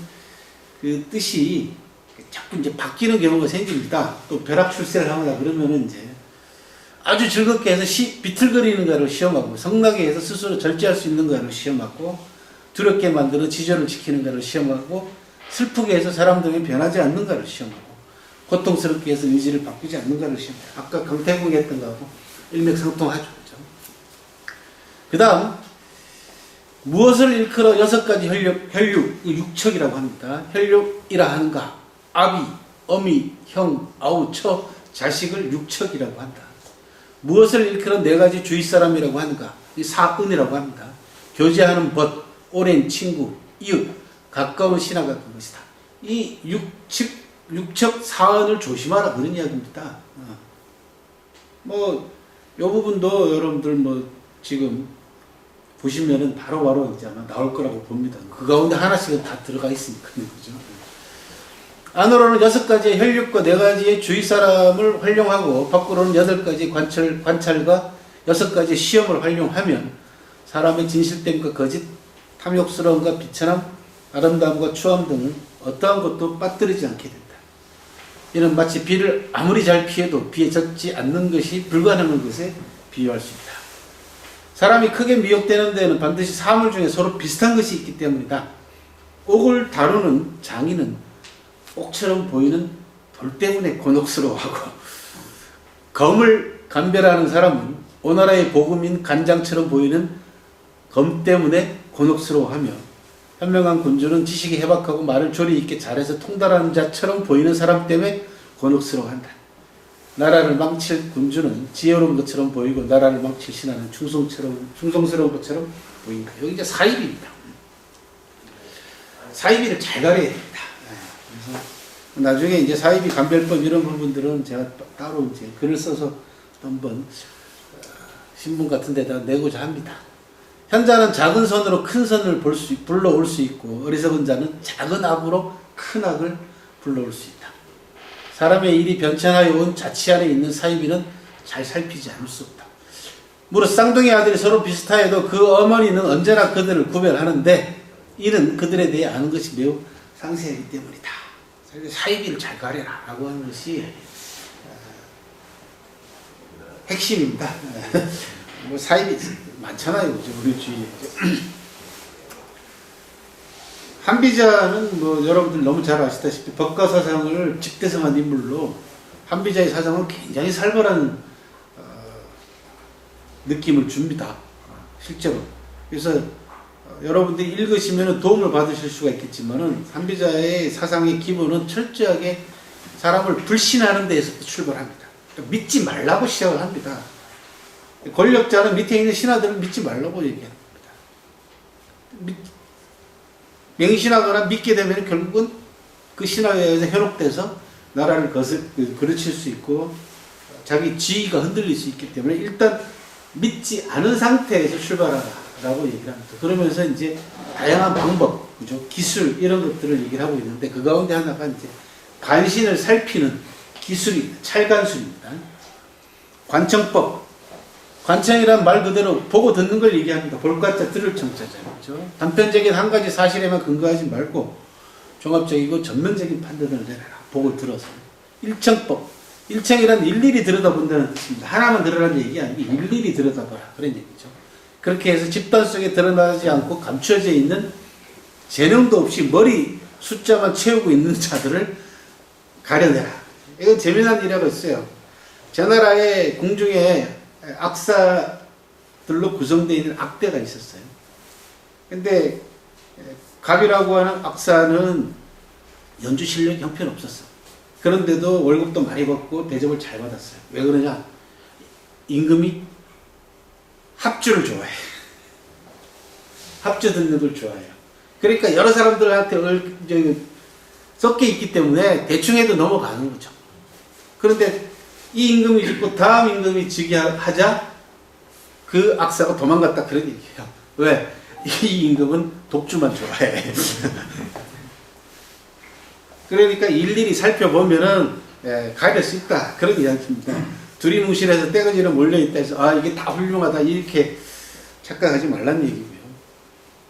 그 뜻이 자꾸 이제 바뀌는 경우가 생깁니다. 또 벼락출세를 하거나 그러면은 이제 아주 즐겁게 해서 비틀거리는가를 시험하고 성나게 해서 스스로 절제할 수 있는가를 시험하고 두렵게 만들어 지조를 지키는가를 시험하고 슬프게 해서 사람들이 변하지 않는가를 시험하고 고통스럽게 해서 의지를 바꾸지 않는가를 시험해요. 아까 강태공이 했던 거하고 일맥상통하죠. 그 다음 무엇을 일컬어 6가지 혈육, 육척이라고 합니다. 혈육이라 하는가? 아비, 어미, 형, 아우, 처, 자식을 육척이라고 한다. 무엇을 일컬어 4가지 주위 사람이라고 하는가? 이 사은이라고 합니다. 교제하는 벗, 오랜 친구, 이웃, 가까운 신하가 그것이다. 이 육척 사언을 조심하라 그런 이야기입니다. 뭐, 요 부분도 여러분들 뭐 지금 보시면은 바로바로 이제 아마 나올 거라고 봅니다. 그 가운데 하나씩은 다 들어가 있으니까요. 그죠? 안으로는 6가지의 혈육과 4가지의 주위 사람을 활용하고 밖으로는 8가지 관찰과 6가지 시험을 활용하면 사람의 진실됨과 거짓, 탐욕스러움과 비천함, 아름다움과 추함 등을 어떠한 것도 빠뜨리지 않게 된다. 이는 마치 비를 아무리 잘 피해도 비에 젖지 않는 것이 불가능한 것에 비유할 수 있다. 사람이 크게 미혹되는 데는 반드시 사물 중에 서로 비슷한 것이 있기 때문이다. 옥을 다루는 장인은 옥처럼 보이는 돌 때문에 곤혹스러워하고 검을 감별하는 사람은 오나라의 복음인 간장처럼 보이는 검 때문에 곤혹스러워하며 현명한 군주는 지식이 해박하고 말을 조리 있게 잘해서 통달하는 자처럼 보이는 사람 때문에 곤혹스러워한다. 나라를 망칠 군주는 지혜로운 것처럼 보이고 나라를 망칠 신하는 충성스러운 것처럼 보인다. 여기 이제 사입입니다. 사입이를 잘 가려야 됩니다. 그래서 나중에 이제 사입이 감별법 이런 부분들은 제가 따로 이제 글을 써서 한번 신문 같은 데다 내고자 합니다. 현자는 작은 선으로 큰 선을 불러올 수 있고 어리석은 자는 작은 악으로 큰 악을 불러올 수 있다. 사람의 일이 변천하여 온 자치 안에 있는 사이비는 잘 살피지 않을 수 없다. 무릇 쌍둥이 아들이 서로 비슷하여도 그 어머니는 언제나 그들을 구별하는데 이는 그들에 대해 아는 것이 매우 상세하기 때문이다. 사이비를 잘 가려라 라고 하는 것이 핵심입니다. 뭐 사이비 많잖아요. 우리 주위에. 한비자는 뭐 여러분들 너무 잘 아시다시피 법과 사상을 집대성한 인물로 한비자의 사상은 굉장히 살벌한 느낌을 줍니다. 실제로. 그래서 여러분들이 읽으시면 도움을 받으실 수가 있겠지만은 한비자의 사상의 기본은 철저하게 사람을 불신하는 데에서 출발합니다. 그러니까 믿지 말라고 시작을 합니다. 권력자는 밑에 있는 신하들을 믿지 말라고 얘기합니다. 맹신하거나 믿게 되면 결국은 그 신하에 의해서 현혹돼서 나라를 그르칠 수 있고 자기 지위가 흔들릴 수 있기 때문에 일단 믿지 않은 상태에서 출발하라라고 얘기를 합니다. 그러면서 이제 다양한 방법, 그죠? 기술 이런 것들을 얘기를 하고 있는데 그 가운데 하나가 이제 간신을 살피는 기술입니다. 찰간술입니다. 관청법. 관청이란 말 그대로 보고 듣는 걸 얘기합니다. 볼과자 들을 청자잖아요. 그렇죠? 단편적인 한 가지 사실에만 근거하지 말고 종합적이고 전면적인 판단을 내려라. 보고 들어서. 일청법. 일청이란 일일이 들여다본다는 뜻입니다. 하나만 들으라는 얘기 아니고 일일이 들여다봐라. 그런 얘기죠. 그렇게 해서 집단 속에 드러나지 않고 감춰져 있는 재능도 없이 머리 숫자만 채우고 있는 자들을 가려내라. 이건 재미난 일이라고 했어요. 저 나라의 궁중에 악사들로 구성되어 있는 악대가 있었어요. 근데 갑이라고 하는 악사는 연주 실력이 형편없었어. 그런데도 월급도 많이 받고 대접을 잘 받았어요. 왜 그러냐? 임금이 합주를 좋아해. 합주 듣는 걸 좋아해요. 그러니까 여러 사람들한테 섞여 있기 때문에 대충 해도 넘어가는 거죠. 그런데 이 임금이 죽고 다음 임금이 즉위 하자 그 악사가 도망갔다 그런 얘기예요. 왜? 이 임금은 독주만 좋아해. 그러니까 일일이 살펴보면은 가릴 수 있다 그런 이야기입니다. 두리뭉실해서 떼거지로 몰려있다 해서 아 이게 다 훌륭하다 이렇게 착각하지 말라는 얘기고요.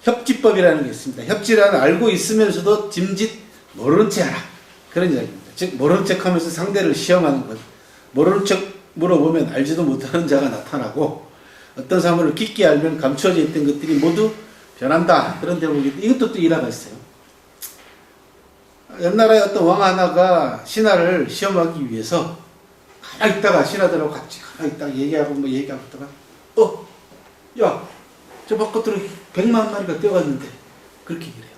협지법이라는 게 있습니다. 협지라는 알고 있으면서도 짐짓 모르는 체 하라 그런 이야기입니다. 즉 모르는 척 하면서 상대를 시험하는 것. 모르는 척 물어보면 알지도 못하는 자가 나타나고 어떤 사물을 깊게 알면 감추어져 있던 것들이 모두 변한다. 그런 대목이 이것도 또 일화가 있어요. 옆나라의 어떤 왕 하나가 신하를 시험하기 위해서 가만히 있다가 신하들하고 같이 가만히 있다가 얘기하고 뭐 얘기하고 있다가 야, 저 바깥으로 100만 마리가 뛰어갔는데 그렇게 얘기해요.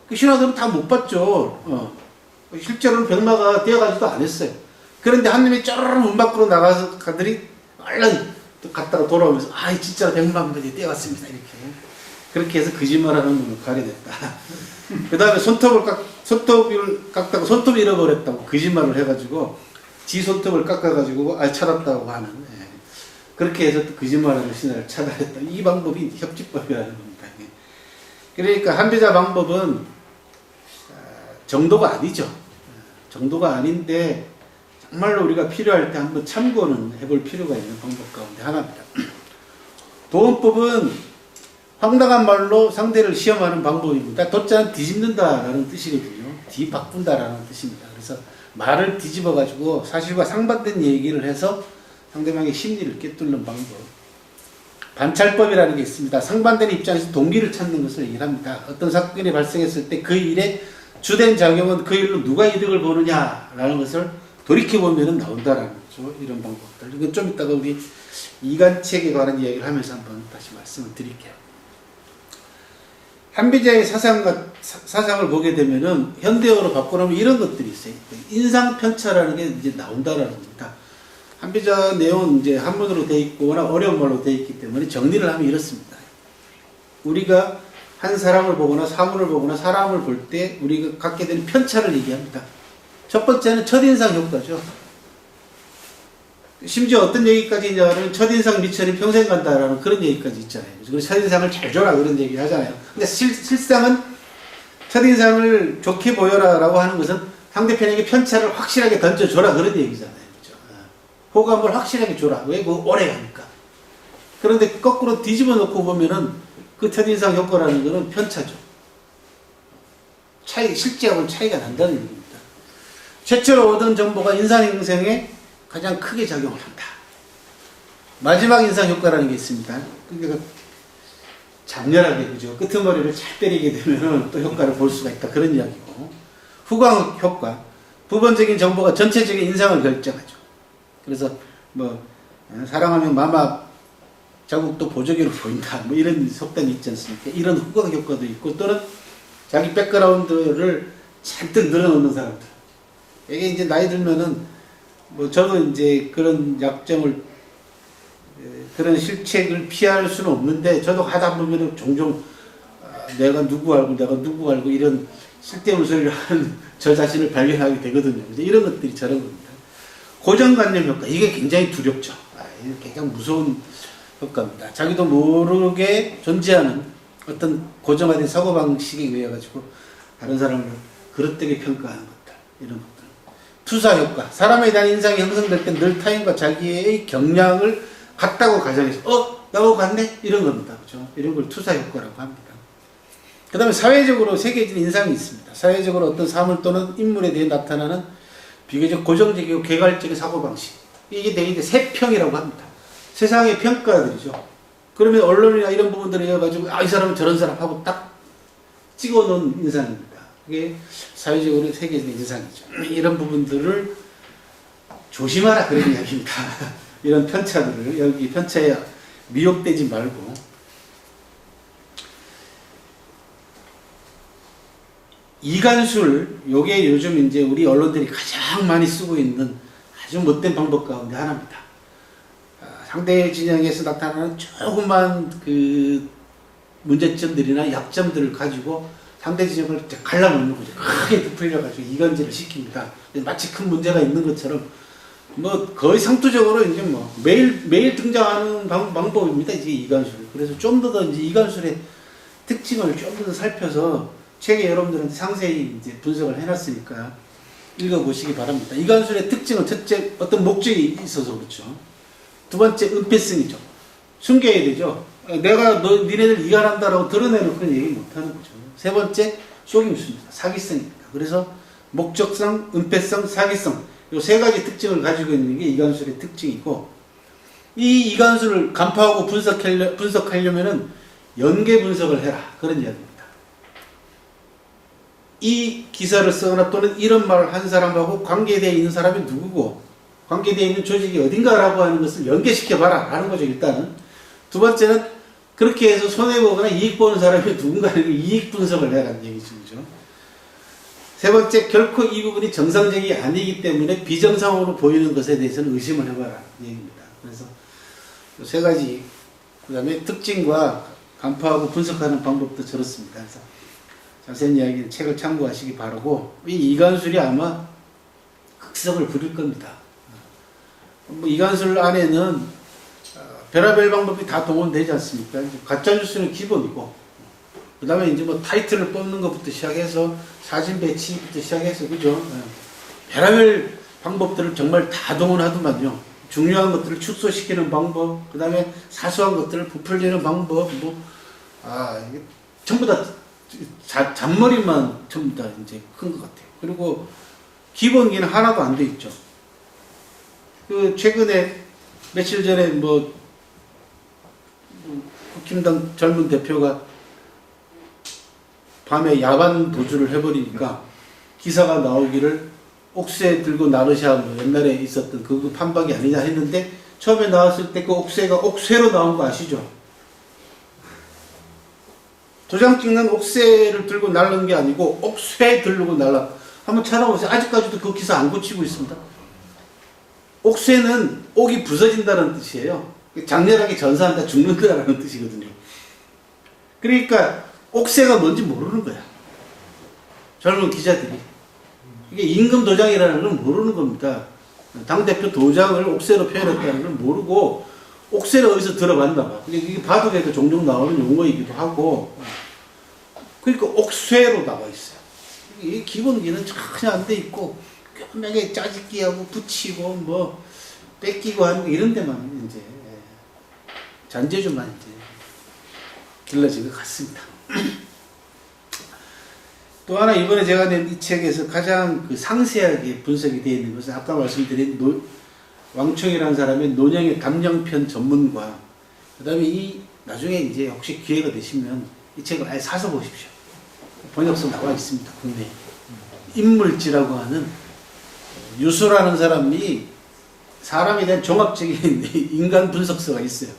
그 신하들은 다 못 봤죠. 실제로는 100마가 뛰어가지도 않았어요. 그런데 한 놈이 쪼르르 문 밖으로 나가서 가더니 얼른 또 갔다가 돌아오면서 진짜 100만 마리 뛰어갔습니다. 이렇게. 그렇게 해서 거짓말하는 놈을 가려냈다. 그 다음에 손톱을 깎다가 손톱 잃어버렸다고 거짓말을 해가지고 지 손톱을 깎아가지고 찾았다고 하는 그렇게 해서 또 거짓말하는 신하를 찾아냈다. 이 방법이 협지법이라는 겁니다. 그러니까 한비자 방법은 정도가 아니죠. 정도가 아닌데 정말로 우리가 필요할 때 한번 참고는 해볼 필요가 있는 방법 가운데 하나입니다. 도원법은 황당한 말로 상대를 시험하는 방법입니다. 도자는 뒤집는다라는 뜻이거든요. 뒤바꾼다라는 뜻입니다. 그래서 말을 뒤집어가지고 사실과 상반된 얘기를 해서 상대방의 심리를 꿰뚫는 방법. 반찰법이라는 게 있습니다. 상반된 입장에서 동기를 찾는 것을 얘기를 합니다. 어떤 사건이 발생했을 때 그 일의 주된 작용은 그 일로 누가 이득을 보느냐라는 것을 돌이켜보면 나온다라는 거죠. 이런 방법들. 이건 좀 이따가 우리 이간책에 관한 이야기를 하면서 한번 다시 말씀을 드릴게요. 한비자의 사상을 보게 되면은 현대어로 바꾸려면 이런 것들이 있어요. 인상편차라는 게 이제 나온다라는 겁니다. 한비자 내용은 이제 한문으로 되어 있고 워낙 어려운 말로 되어 있기 때문에 정리를 하면 이렇습니다. 우리가 한 사람을 보거나 사물을 보거나 사람을 볼 때 우리가 갖게 되는 편차를 얘기합니다. 첫 번째는 첫인상 효과죠. 심지어 어떤 얘기까지 있냐면 첫인상 미천이 평생 간다라는 그런 얘기까지 있잖아요. 그래서 첫인상을 잘 줘라 그런 얘기 하잖아요. 근데 실상은 첫인상을 좋게 보여라라고 하는 것은 상대편에게 편차를 확실하게 던져줘라 그런 얘기잖아요. 그죠? 호감을 확실하게 줘라. 왜? 그 오래 가니까. 그런데 거꾸로 뒤집어 놓고 보면은 그 첫인상 효과라는 것은 편차죠. 실제하고는 차이가 난다는 얘기입니다. 최초로 얻은 정보가 인상 형성에 가장 크게 작용을 한다. 마지막 인상 효과라는 게 있습니다. 그러니까 장렬하게, 그죠? 끄트머리를 잘 때리게 되면은 또 효과를 볼 수가 있다. 그런 이야기고. 후광 효과. 부분적인 정보가 전체적인 인상을 결정하죠. 그래서 사랑하면 마마 자국도 보조개로 보인다. 이런 속담이 있지 않습니까? 이런 후광 효과도 있고, 또는 자기 백그라운드를 잔뜩 늘어놓는 사람들. 이게 이제 나이 들면은, 저도 이제 그런 약점을, 그런 실책을 피할 수는 없는데, 저도 하다 보면은 종종 내가 누구 알고 이런 쓸데없는 소리를 하는 저 자신을 발견하게 되거든요. 이런 것들이 저런 겁니다. 고정관념 효과. 이게 굉장히 두렵죠. 이게 굉장히 무서운 효과입니다. 자기도 모르게 존재하는 어떤 고정화된 사고방식에 의해 가지고 다른 사람을 그릇되게 평가하는 것들, 이런 것들. 투사 효과. 사람에 대한 인상이 형성될 때 늘 타인과 자기의 경량을 같다고 가정해서 나하고 같네? 이런 겁니다. 그죠? 이런 걸 투사 효과라고 합니다. 그 다음에 사회적으로 새겨진 인상이 있습니다. 사회적으로 어떤 사물 또는 인물에 대해 나타나는 비교적 고정적이고 개괄적인 사고방식. 이게 되게 세평이라고 합니다. 세상의 평가들이죠. 그러면 언론이나 이런 부분들을 해가지고 이 사람은 저런 사람 하고 딱 찍어놓은 인상입니다. 그게 사회적으로 새겨진 인상이죠. 이런 부분들을 조심하라 그런 이야기입니다. 이런 편차들을 여기 편차에 미혹되지 말고. 이간술, 요게 요즘 이제 우리 언론들이 가장 많이 쓰고 있는 아주 못된 방법 가운데 하나입니다. 상대 진영에서 나타나는 조그만 그 문제점들이나 약점들을 가지고 상대 진영을 갈라놓는 거죠. 크게 부풀려가지고 이간질을 시킵니다. 마치 큰 문제가 있는 것처럼 거의 상투적으로 이제 매일 등장하는 방법입니다. 이제 이간술. 그래서 좀 더 이제 이간술의 특징을 좀 더 살펴서 책에 여러분들한테 상세히 이제 분석을 해놨으니까 읽어보시기 바랍니다. 이간술의 특징은 첫째, 어떤 목적이 있어서 그렇죠. 두 번째, 은폐성이죠. 숨겨야 되죠. 내가 니네들 이간한다라고 드러내놓고는 얘기 못하는 거죠. 세 번째, 속임수입니다. 사기성입니다. 그래서 목적성, 은폐성, 사기성, 이 세 가지 특징을 가지고 있는 게 이간술의 특징이고, 이 이간술을 간파하고 분석하려면은 연계 분석을 해라. 그런 이야기입니다. 이 기사를 쓰거나 또는 이런 말을 한 사람하고 관계되어 있는 사람이 누구고 관계되어 있는 조직이 어딘가라고 하는 것을 연계시켜봐라 라는 거죠. 일단은 두 번째는 그렇게 해서 손해보거나 이익 보는 사람이 누군가를 이익 분석을 해라는 얘기죠. 세 번째, 결코 이 부분이 정상적이 아니기 때문에 비정상으로 보이는 것에 대해서는 의심을 해봐라 얘기입니다. 그래서 세 가지, 그 다음에 특징과 간파하고 분석하는 방법도 저렇습니다. 그래서 자세한 이야기는 책을 참고하시기 바라고, 이 이간술이 아마 극성을 부릴 겁니다. 이간술 안에는 별의별 방법이 다 동원되지 않습니까? 가짜뉴스는 기본이고, 그 다음에 이제 타이틀을 뽑는 것부터 시작해서 사진 배치부터 시작해서, 그죠? 별의별 방법들을 정말 다 동원하더만요. 중요한 것들을 축소시키는 방법, 그 다음에 사소한 것들을 부풀리는 방법, 이게 전부 다 잔머리만 전부 다 이제 큰 것 같아요. 그리고 기본기는 하나도 안 돼 있죠. 최근에 며칠 전에 국힘당 젊은 대표가 밤에 야반 도주를 해버리니까 기사가 나오기를 옥새 들고 나르샤 옛날에 있었던 그 판박이 아니냐 했는데, 처음에 나왔을 때 그 옥새가 옥새로 나온 거 아시죠? 도장 찍는 옥새를 들고 날른 게 아니고 옥새 들고 날라. 한번 찾아보세요. 아직까지도 그 기사 안 고치고 있습니다. 옥새는 옥이 부서진다는 뜻이에요. 장렬하게 전사한다, 죽는다라는 뜻이거든요. 그러니까 옥새가 뭔지 모르는 거야. 젊은 기자들이. 이게 임금 도장이라는 걸 모르는 겁니다. 당대표 도장을 옥새로 표현했다는 걸 모르고 옥새를 어디서 들어봤나 봐. 이게 바둑에도 종종 나오는 용어이기도 하고, 그러니까 옥쇠로 나와 있어요. 이 기본기는 전혀 안 돼 있고 뼈매게 짜집기하고 붙이고 뭐 뺏기고 하는 거 이런 데만 이제 잔재주만 이제 길러진 것 같습니다. 또 하나 이번에 제가 낸 이 책에서 가장 그 상세하게 분석이 되어 있는 것은 아까 말씀드린 왕총이라는 사람의 논영의 감정편 전문과 그 다음에 이 나중에 이제 혹시 기회가 되시면 이 책을 아예 사서 보십시오. 번역서 나와 있습니다. 국내에. 인물지라고 하는 유수라는 사람이 사람에 대한 종합적인 인간 분석서가 있어요.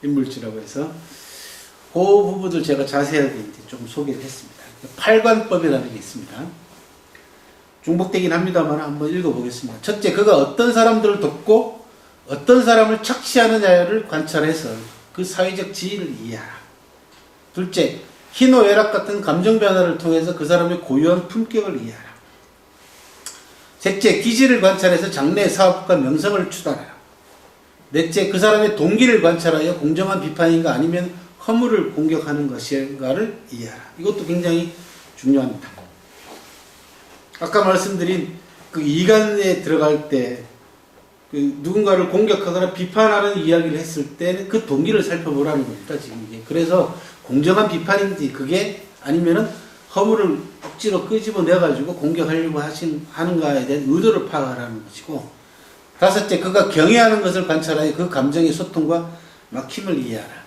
인물지라고 해서 그 부분들 제가 자세하게 이제 좀 소개를 했습니다. 팔관법이라는 게 있습니다. 중복되긴 합니다만 한번 읽어보겠습니다. 첫째, 그가 어떤 사람들을 돕고 어떤 사람을 착시하느냐를 관찰해서 그 사회적 지위를 이해하라. 둘째, 희노애락 같은 감정 변화를 통해서 그 사람의 고유한 품격을 이해하라. 셋째, 기질을 관찰해서 장래의 사업과 명성을 추단하라. 넷째, 그 사람의 동기를 관찰하여 공정한 비판인가 아니면 허물을 공격하는 것인가를 이해하라. 이것도 굉장히 중요합니다. 아까 말씀드린 그 이간에 들어갈 때 그 누군가를 공격하거나 비판하는 이야기를 했을 때는 그 동기를 살펴보라는 겁니다. 지금 이게. 그래서 공정한 비판인지 그게 아니면은 허물을 억지로 끄집어내가지고 공격하려고 하는가에 대한 의도를 파악하라는 것이고, 다섯째, 그가 경외하는 것을 관찰하여 그 감정의 소통과 막힘을 이해하라.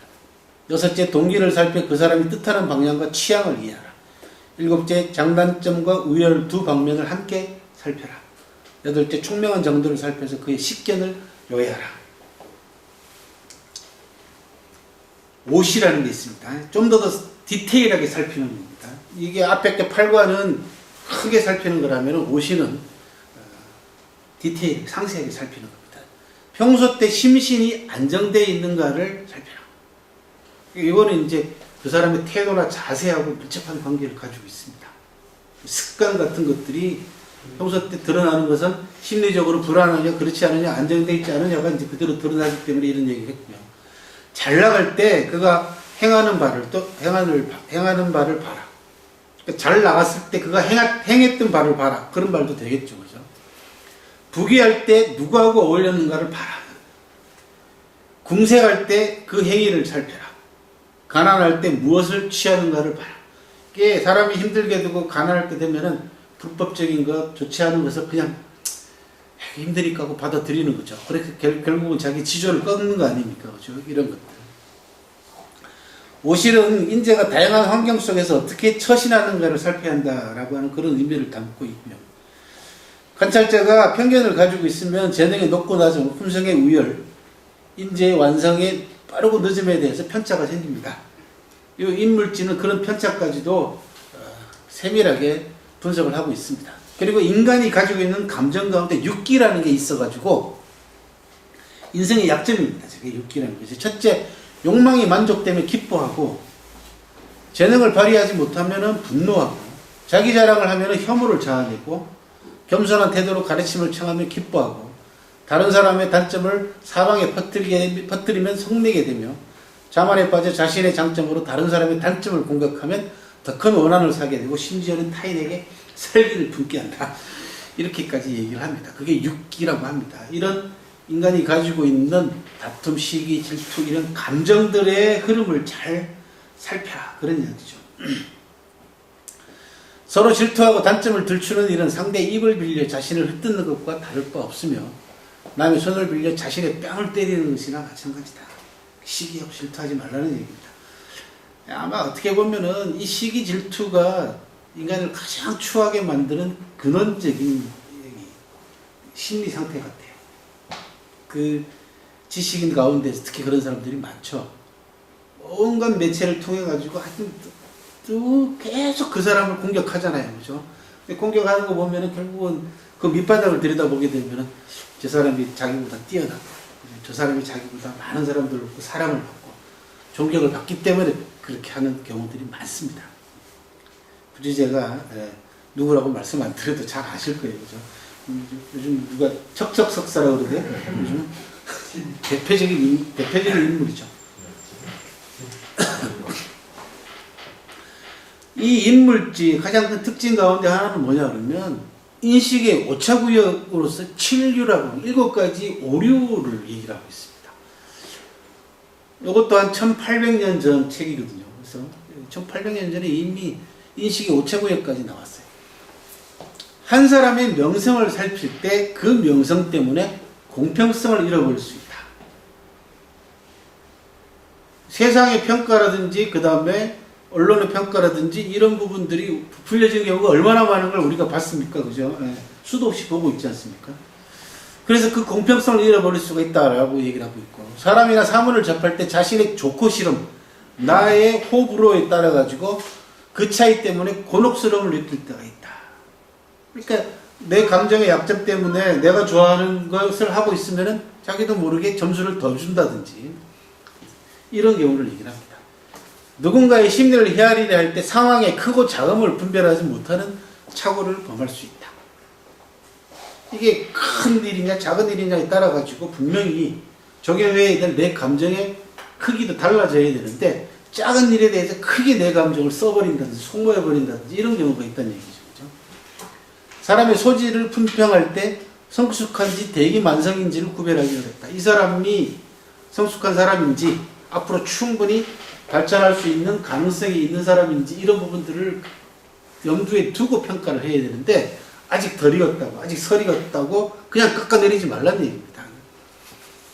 여섯째, 동기를 살펴 그 사람이 뜻하는 방향과 취향을 이해하라. 일곱째, 장단점과 우열 두 방면을 함께 살펴라. 여덟째, 총명한 정도를 살펴서 그의 식견을 요해하라. 옷이라는 게 있습니다. 좀 더 디테일하게 살피는 겁니다. 이게 앞에 게 8관은 크게 살피는 거라면 옷이는 디테일, 상세하게 살피는 겁니다. 평소 때 심신이 안정되어 있는가를 살펴라. 이거는 이제 그 사람의 태도나 자세하고 밀접한 관계를 가지고 있습니다. 습관 같은 것들이 평소 때 드러나는 것은 심리적으로 불안하냐, 그렇지 않으냐, 안정되어 있지 않으냐가 이제 그대로 드러나기 때문에 이런 얘기를 했고요. 잘 나갈 때 그가 행하는 바를 봐라. 그러니까 잘 나갔을 때 그가 행했던 바를 봐라. 그런 말도 되겠죠. 그죠? 부귀할 때 누구하고 어울렸는가를 봐라. 궁색할 때 그 행위를 살펴라. 가난할 때 무엇을 취하는가를 봐라. 이게 사람이 힘들게 두고 가난할 때 되면은 불법적인 것, 좋지 않은 것을 그냥 힘드니까 하고 받아들이는 거죠. 그래서 결국은 자기 지조를 꺾는 거 아닙니까? 그죠? 이런 것들. 오실은 인재가 다양한 환경 속에서 어떻게 처신하는가를 살펴야 한다라고 하는 그런 의미를 담고 있고요. 관찰자가 편견을 가지고 있으면 재능의 높고 낮음, 품성의 우열, 인재의 완성의 빠르고 늦음에 대해서 편차가 생깁니다. 이 인물지는 그런 편차까지도 세밀하게 분석을 하고 있습니다. 그리고 인간이 가지고 있는 감정 가운데 육기라는 게 있어가지고 인생의 약점입니다. 저게 육기라는 것이. 첫째, 욕망이 만족되면 기뻐하고, 재능을 발휘하지 못하면 분노하고, 자기 자랑을 하면 혐오를 자아내고, 겸손한 태도로 가르침을 청하면 기뻐하고, 다른 사람의 단점을 사방에 퍼뜨리면 성내게 되며, 자만에 빠져 자신의 장점으로 다른 사람의 단점을 공격하면 더 큰 원한을 사게 되고, 심지어는 타인에게 살기를 품게 한다. 이렇게까지 얘기를 합니다. 그게 육기라고 합니다. 이런 인간이 가지고 있는 다툼, 시기, 질투 이런 감정들의 흐름을 잘 살펴라. 그런 이야기죠. 서로 질투하고 단점을 들추는 일은 상대의 입을 빌려 자신을 흩뜯는 것과 다를 바 없으며 남의 손을 빌려 자신의 뺨을 때리는 것이나 마찬가지다. 시기하고 질투하지 말라는 얘기입니다. 아마 어떻게 보면은 이 시기 질투가 인간을 가장 추하게 만드는 근원적인 심리 상태 같아요. 그 지식인 가운데서 특히 그런 사람들이 많죠. 온갖 매체를 통해 가지고 하여튼 또 계속 그 사람을 공격하잖아요. 그죠? 공격하는 거 보면은 결국은 그 밑바닥을 들여다보게 되면은 저 사람이 자기보다 뛰어나고, 저 사람이 자기보다 많은 사람들로부터 사랑을 받고 존경을 받기 때문에 그렇게 하는 경우들이 많습니다. 굳이 제가 누구라고 말씀 안 드려도 잘 아실 거예요. 그죠? 요즘 누가 척척석사라고 그러대요. 요즘 대표적인 인물이죠. 이 인물지 가장 큰 특징 가운데 하나는 뭐냐 그러면 인식의 오차구역으로서 7류라고 7가지 오류를 얘기를 하고 있습니다. 이것도 한 1800년 전 책이거든요. 그래서 1800년 전에 이미 인식의 오차구역까지 나왔어요. 한 사람의 명성을 살필 때 그 명성 때문에 공평성을 잃어버릴 수 있다. 세상의 평가라든지 그 다음에 언론의 평가라든지 이런 부분들이 부풀려진 경우가 얼마나 많은 걸 우리가 봤습니까? 그죠? 예. 수도 없이 보고 있지 않습니까? 그래서 그 공평성을 잃어버릴 수가 있다라고 얘기를 하고 있고, 사람이나 사물을 접할 때 자신의 좋고 싫음, 나의 호불호에 따라 가지고 그 차이 때문에 곤혹스러움을 느낄 때가 있다. 그러니까 내 감정의 약점 때문에 내가 좋아하는 것을 하고 있으면은 자기도 모르게 점수를 더 준다든지 이런 경우를 얘기를 합니다. 누군가의 심리를 헤아리려 할 때 상황의 크고 작음을 분별하지 못하는 착오를 범할 수 있다. 이게 큰 일이냐 작은 일이냐에 따라 가지고 분명히 적용해야 될 내 감정의 크기도 달라져야 되는데 작은 일에 대해서 크게 내 감정을 써버린다든지 소모해버린다든지 이런 경우가 있다는 얘기죠. 그죠? 사람의 소질을 품평할 때 성숙한지 대기만성인지를 구별하기 어렵다. 이 사람이 성숙한 사람인지 앞으로 충분히 발전할 수 있는 가능성이 있는 사람인지 이런 부분들을 염두에 두고 평가를 해야 되는데 아직 덜 익었다고 아직 설 익었다고 그냥 깎아내리지 말라는 얘기입니다.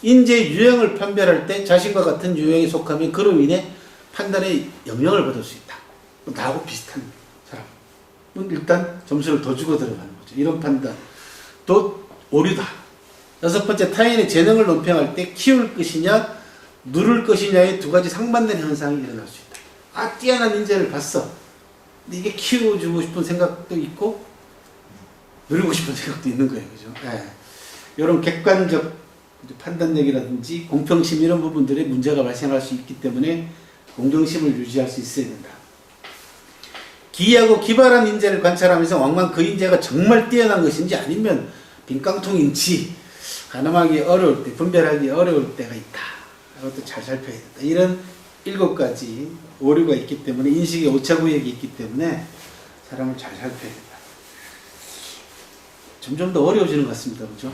인재 유형을 판별할 때 자신과 같은 유형에 속하면 그로 인해 판단에 영향을 받을 수 있다. 나하고 비슷한 사람은 일단 점수를 더 주고 들어가는 거죠. 이런 판단 또 오류다. 6번째, 타인의 재능을 논평할 때 키울 것이냐 누를 것이냐의 두 가지 상반된 현상이 일어날 수 있다. 아, 뛰어난 인재를 봤어. 근데 이게 키워주고 싶은 생각도 있고 누르고 싶은 생각도 있는 거예요. 그죠? 네. 이런 객관적 판단력이라든지 공평심 이런 부분들에 문제가 발생할 수 있기 때문에 공정심을 유지할 수 있어야 된다. 기이하고 기발한 인재를 관찰하면서 왕만 그 인재가 정말 뛰어난 것인지 아니면 빈깡통인지 가늠하기 어려울 때, 분별하기 어려울 때가 있다. 이것도 잘 살펴야 된다. 이런 7가지 오류가 있기 때문에 인식의 오차구역이 있기 때문에 사람을 잘 살펴야 된다. 점점 더 어려워지는 것 같습니다. 그렇죠?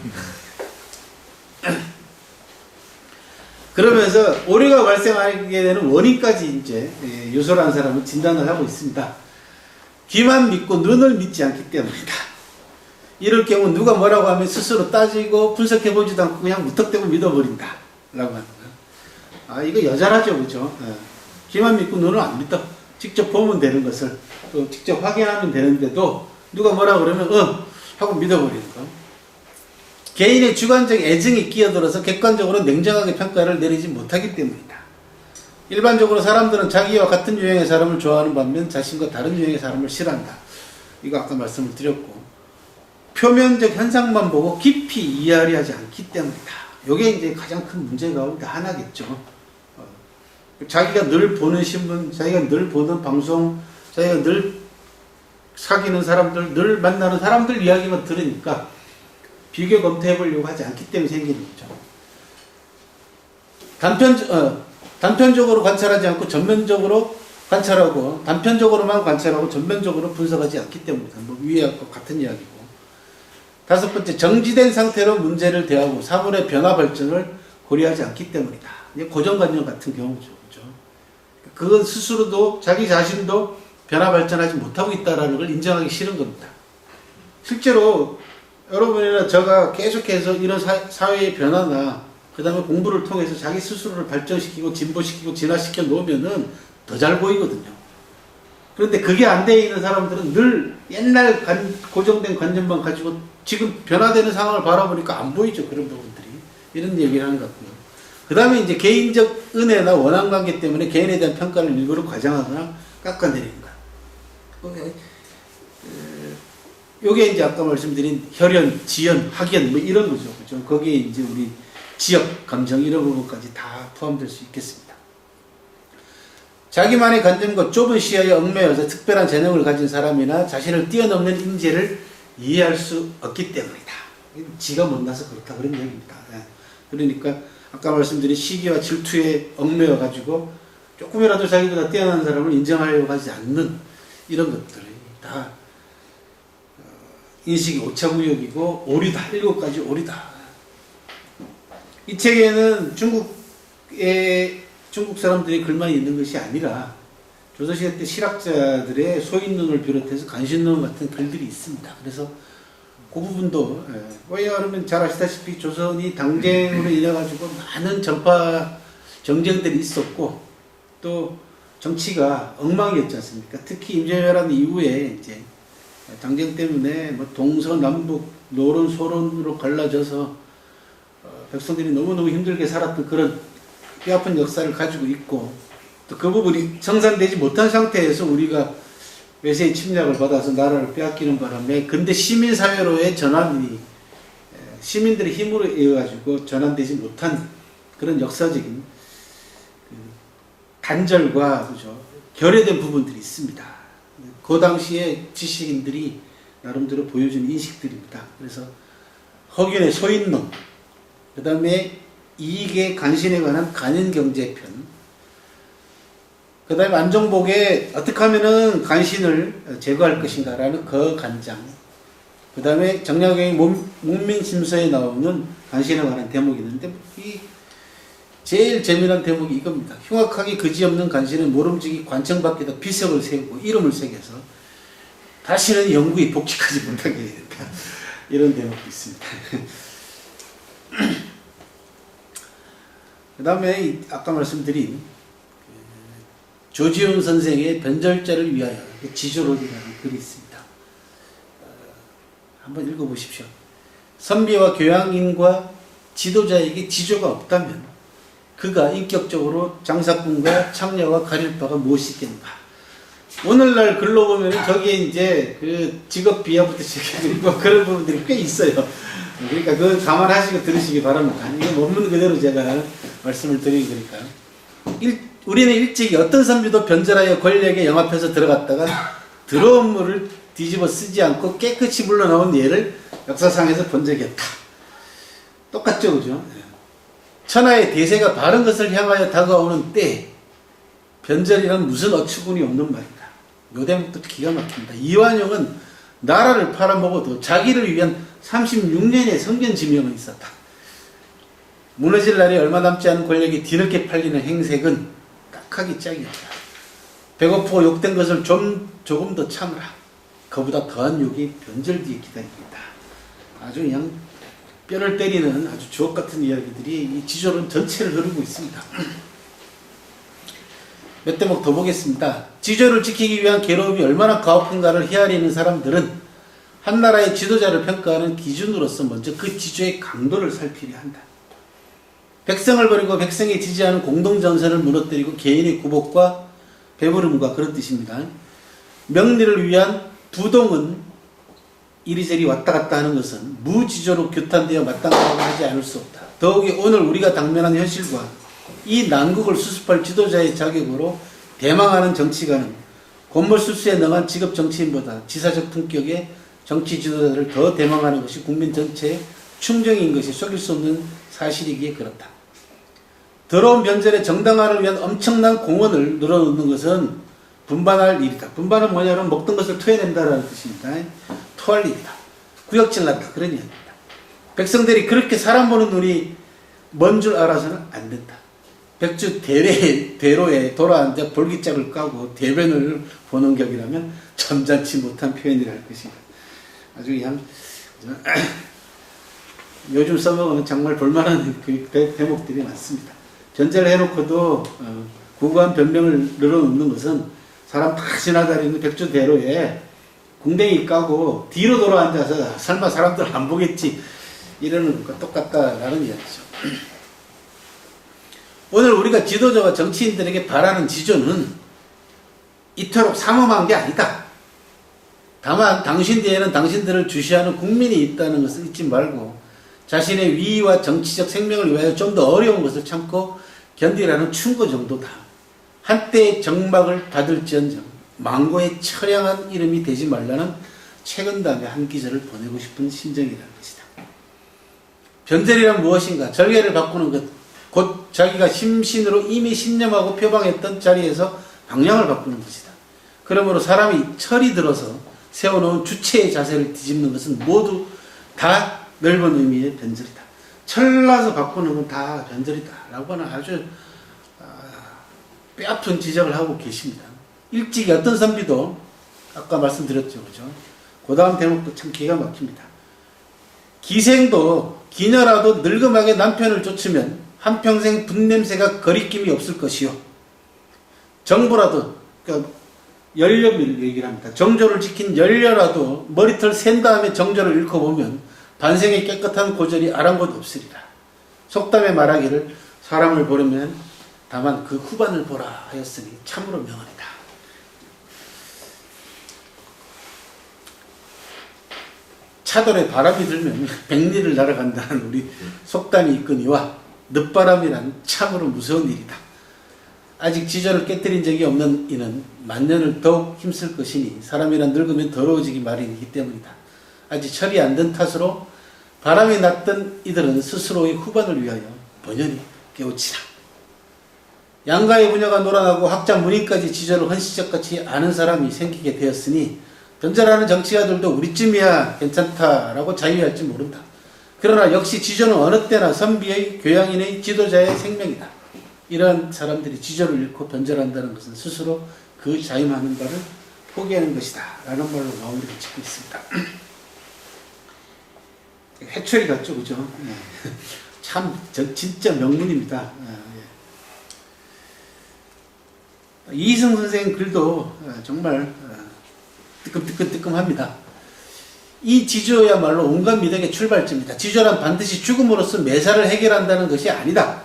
그러면서 오류가 발생하게 되는 원인까지 이제 요소라는 사람은 진단을 하고 있습니다. 귀만 믿고 눈을 믿지 않기 때문이다. 이럴 경우 누가 뭐라고 하면 스스로 따지고 분석해보지도 않고 그냥 무턱대고 믿어버린다. 라고 하는 거예요. 아, 이거 여자라죠. 그죠? 귀만 믿고 눈을 안 믿어. 직접 보면 되는 것을 또 직접 확인하면 되는데도 누가 뭐라 그러면 하고 믿어버리는 거. 개인의 주관적 애증이 끼어들어서 객관적으로 냉정하게 평가를 내리지 못하기 때문이다. 일반적으로 사람들은 자기와 같은 유형의 사람을 좋아하는 반면 자신과 다른 유형의 사람을 싫어한다. 이거 아까 말씀을 드렸고, 표면적 현상만 보고 깊이 이해하려 하지 않기 때문이다. 이게 이제 가장 큰 문제 가운데 하나겠죠. 자기가 늘 보는 신문, 자기가 늘 보는 방송, 자기가 늘 사귀는 사람들, 늘 만나는 사람들 이야기만 들으니까 비교 검토해 보려고 하지 않기 때문에 생기는 거죠. 단편적으로 관찰하지 않고 전면적으로 관찰하고, 단편적으로만 관찰하고 전면적으로 분석하지 않기 때문입니다. 뭐 위에 같은 이야기고. 5번째, 정지된 상태로 문제를 대하고 사물의 변화 발전을 고려하지 않기 때문이다. 고정관념 같은 경우죠. 그죠? 그건 스스로도 자기 자신도 변화 발전하지 못하고 있다는 걸 인정하기 싫은 겁니다. 실제로 여러분이나 제가 계속해서 이런 사회의 변화나 그 다음에 공부를 통해서 자기 스스로를 발전시키고 진보시키고 진화시켜 놓으면은 더 잘 보이거든요. 그런데 그게 안 돼 있는 사람들은 늘 옛날 고정된 관념만 가지고 지금 변화되는 상황을 바라보니까 안 보이죠. 그런 부분들이. 이런 얘기를 하는 것 같고요. 그 다음에 이제 개인적 은혜나 원한 관계 때문에 개인에 대한 평가를 일부러 과장하거나 깎아내리는 것. 요게 이제 아까 말씀드린 혈연, 지연, 학연 뭐 이런 거죠. 그죠? 거기에 이제 우리 지역, 감정 이런 부분까지 다 포함될 수 있겠습니다. 자기만의 관점과 좁은 시야에 얽매여서 특별한 재능을 가진 사람이나 자신을 뛰어넘는 인재를 이해할 수 없기 때문이다. 지가 못나서 그렇다 그런 얘기입니다. 그러니까 아까 말씀드린 시기와 질투에 얽매여 가지고 조금이라도 자기보다 뛰어난 사람을 인정하려고 하지 않는 이런 것들이 다 인식이 오차구역이고 오류다. 7가지 오류다. 이 책에는 중국 사람들이 글만 있는 것이 아니라 조선시대 때 실학자들의 소인론을 비롯해서 간신론 같은 글들이 있습니다. 그래서 그 부분도 왜냐하면 잘 아시다시피 조선이 당쟁으로 인해 가지고 많은 전파 정쟁들이 있었고 또 정치가 엉망이었지 않습니까? 특히 임진왜란 이후에 이제 당쟁 때문에 뭐 동서남북 노론 소론으로 갈라져서 백성들이 너무너무 힘들게 살았던 그런 뼈아픈 역사를 가지고 있고 또 그 부분이 정산되지 못한 상태에서 우리가 외세의 침략을 받아서 나라를 빼앗기는 바람에 근대 시민사회로의 전환이 시민들의 힘으로 이어가지고 전환되지 못한 그런 역사적인 단절과 그죠? 결여된 부분들이 있습니다. 그 당시에 지식인들이 나름대로 보여준 인식들입니다. 그래서 허균의 소인론, 그 다음에 이익의 간신에 관한 간인경제편, 그 다음에 안종복의 어떻게 하면은 간신을 제거할 것인가라는 그 간장, 그 다음에 정약용의 문민심서에 나오는 간신에 관한 대목이 있는데 이 제일 재미난 대목이 이겁니다. 흉악하기 그지없는 간신은 모름지기 관청 밖에다 비석을 세우고 이름을 새겨서 다시는 영구히 복직하지 못하게 된다. 이런 대목도 있습니다. 그 다음에 아까 말씀드린 조지훈 선생의 변절자를 위하여 지조론이라는 글이 있습니다. 한번 읽어보십시오. 선비와 교양인과 지도자에게 지조가 없다면 그가 인격적으로 장사꾼과 창녀와 가릴 바가 무엇이 있겠는가. 오늘날 글로 보면 저기에 이제 그 직업 비하부터 시작해서 그런 부분들이 꽤 있어요. 그러니까 그 감안하시고 들으시기 바랍니다. 이거 원문 그대로 제가 말씀을 드린 거니까. 우리는 일찍이 어떤 선비도 변절하여 권력에 영합해서 들어갔다가 더러운 물을 뒤집어 쓰지 않고 깨끗이 물러나온 예를 역사상에서 본 적이 없다. 똑같죠, 그죠? 천하의 대세가 바른 것을 향하여 다가오는 때 변절이란 무슨 어처구니 없는 말이다. 요 대목도 기가 막힙니다. 이완용은 나라를 팔아먹어도 자기를 위한 36년의 성견지명은 있었다. 무너질 날이 얼마 남지 않은 권력이 뒤늦게 팔리는 행색은 딱하기 짝이었다. 배고프고 욕된 것을 조금 더 참으라. 그보다 더한 욕이 변절 뒤에 기다립니다. 아주 그냥 뼈를 때리는 아주 주옥 같은 이야기들이 이 지조론 전체를 흐르고 있습니다. 몇 대목 더 보겠습니다. 지조를 지키기 위한 괴로움이 얼마나 가혹한가를 헤아리는 사람들은 한 나라의 지도자를 평가하는 기준으로서 먼저 그 지조의 강도를 살피려 한다. 백성을 버리고 백성이 지지하는 공동전선을 무너뜨리고 개인의 구복과 배부름과 그런 뜻입니다. 명리를 위한 부동은 이리저리 왔다 갔다 하는 것은 무지조로 규탄되어 마땅하다고 하지 않을 수 없다. 더욱이 오늘 우리가 당면한 현실과 이 난국을 수습할 지도자의 자격으로 대망하는 정치가는 권모술수에 능한 직업 정치인보다 지사적 품격의 정치 지도자들을 더 대망하는 것이 국민 전체의 충정인 것이 속일 수 없는 사실이기에 그렇다. 더러운 변절의 정당화를 위한 엄청난 공헌을 늘어놓는 것은 분반할 일이다. 분반은 뭐냐면 먹던 것을 토해낸다라는 뜻입니다. 토할 일이다. 구역질 난다. 그런 이야기입니다. 백성들이 그렇게 사람 보는 눈이 먼 줄 알아서는 안 된다. 백주 대로에 돌아앉아 볼기짝을 까고 대변을 보는 격이라면 점잖지 못한 표현이랄 것이다. 아주 그냥 요즘 써먹으면 정말 볼만한 대목들이 많습니다. 변절을 해놓고도 구구한 변명을 늘어놓는 것은 사람 다 지나다니는 백주대로에 궁뎅이 까고 뒤로 돌아앉아서 설마 사람들 안 보겠지 이러는 것과 똑같다라는 이야기죠. 오늘 우리가 지도자와 정치인들에게 바라는 지조는 이토록 삼엄한 게 아니다. 다만 당신 뒤에는 당신들을 주시하는 국민이 있다는 것을 잊지 말고 자신의 위위와 정치적 생명을 위하여 좀 더 어려운 것을 참고 견디라는 충고 정도다. 한때의 정막을 받을지언정 망고의 처량한 이름이 되지 말라는 최근담의 한 기절을 보내고 싶은 심정이라는 것이다. 변절이란 무엇인가? 절개를 바꾸는 것, 곧 자기가 심신으로 이미 신념하고 표방했던 자리에서 방향을 바꾸는 것이다. 그러므로 사람이 철이 들어서 세워놓은 주체의 자세를 뒤집는 것은 모두 다 넓은 의미의 변절이다. 철나서 바꾸는 건 다 변절이다. 라고 하는 아주 뼈아픈 지적을 하고 계십니다. 일찍이 어떤 선비도 아까 말씀드렸죠. 그죠? 그 다음 대목도 참 기가 막힙니다. 기생도 기녀라도 늙음하게 남편을 쫓으면 한평생 분냄새가 거리낌이 없을 것이요. 정부라도, 그러니까 연료를 얘기를 합니다. 정조를 지킨 연료라도 머리털 센 다음에 정조를 잃고 보면 반생의 깨끗한 고절이 아랑곳 없으리라. 속담에 말하기를 사람을 보려면 다만 그 후반을 보라 하였으니 참으로 명언이다. 차돌에 바람이 들면 백리를 날아간다는 우리 속담이 있거니와 늦바람이란 참으로 무서운 일이다. 아직 지절을 깨뜨린 적이 없는 이는 만년을 더욱 힘쓸 것이니 사람이란 늙으면 더러워지기 마련이기 때문이다. 아직 철이 안 든 탓으로 바람이 났던 이들은 스스로의 후반을 위하여 번연히 깨우치라. 양가의 부녀가 놀아나고 학자 문인까지 지절을 헌시적같이 아는 사람이 생기게 되었으니 변절하는 정치가들도 우리쯤이야 괜찮다라고 자유할지 모른다. 그러나 역시 지조는 어느 때나 선비의 교양인의 지도자의 생명이다. 이러한 사람들이 지조를 잃고 변절한다는 것은 스스로 그 자임하는 바를 포기하는 것이다. 라는 말로 마무리를 짓고 있습니다. 해초리 같죠, 그죠? 참, 진짜 명문입니다. 이희승 선생 글도 정말 뜨끔뜨끔합니다. 이 지조야말로 온갖 미덕의 출발점이다. 지조란 반드시 죽음으로써 매사를 해결한다는 것이 아니다.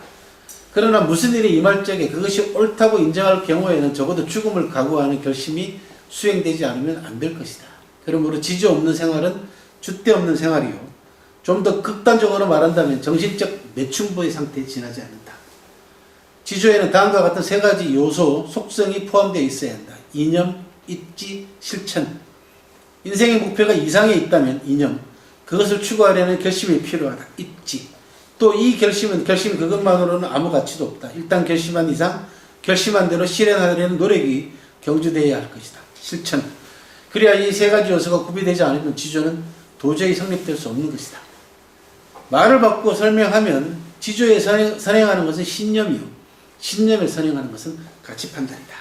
그러나 무슨 일이 임할 적에 그것이 옳다고 인정할 경우에는 적어도 죽음을 각오하는 결심이 수행되지 않으면 안 될 것이다. 그러므로 지조 없는 생활은 줏대 없는 생활이요. 좀 더 극단적으로 말한다면 정신적 매춘부의 상태에 지나지 않는다. 지조에는 다음과 같은 세 가지 요소, 속성이 포함되어 있어야 한다. 이념, 입지, 실천. 인생의 목표가 이상에 있다면 이념, 그것을 추구하려는 결심이 필요하다. 입지. 또 이 결심 그것만으로는 아무 가치도 없다. 일단 결심한 이상 결심한 대로 실현하려는 노력이 경주되어야 할 것이다. 실천. 그래야 이 세 가지 요소가 구비되지 않으면 지조는 도저히 성립될 수 없는 것이다. 말을 바꾸어 설명하면 지조에 선행하는 것은 신념이요. 신념에 선행하는 것은 가치 판단이다.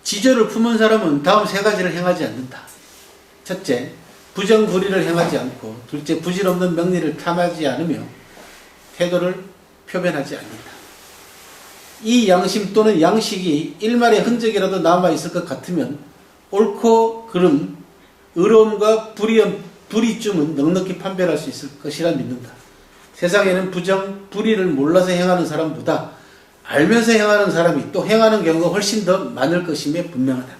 지조를 품은 사람은 다음 세 가지를 행하지 않는다. 첫째, 부정부리를 행하지 않고, 둘째, 부질없는 명리를 탐하지 않으며 태도를 표변하지 않는다. 이 양심 또는 양식이 일말의 흔적이라도 남아있을 것 같으면 옳고 그름, 의로움과 불의쯤은 넉넉히 판별할 수 있을 것이라 믿는다. 세상에는 부정, 불의를 몰라서 행하는 사람보다 알면서 행하는 사람이 또 행하는 경우가 훨씬 더 많을 것임에 분명하다.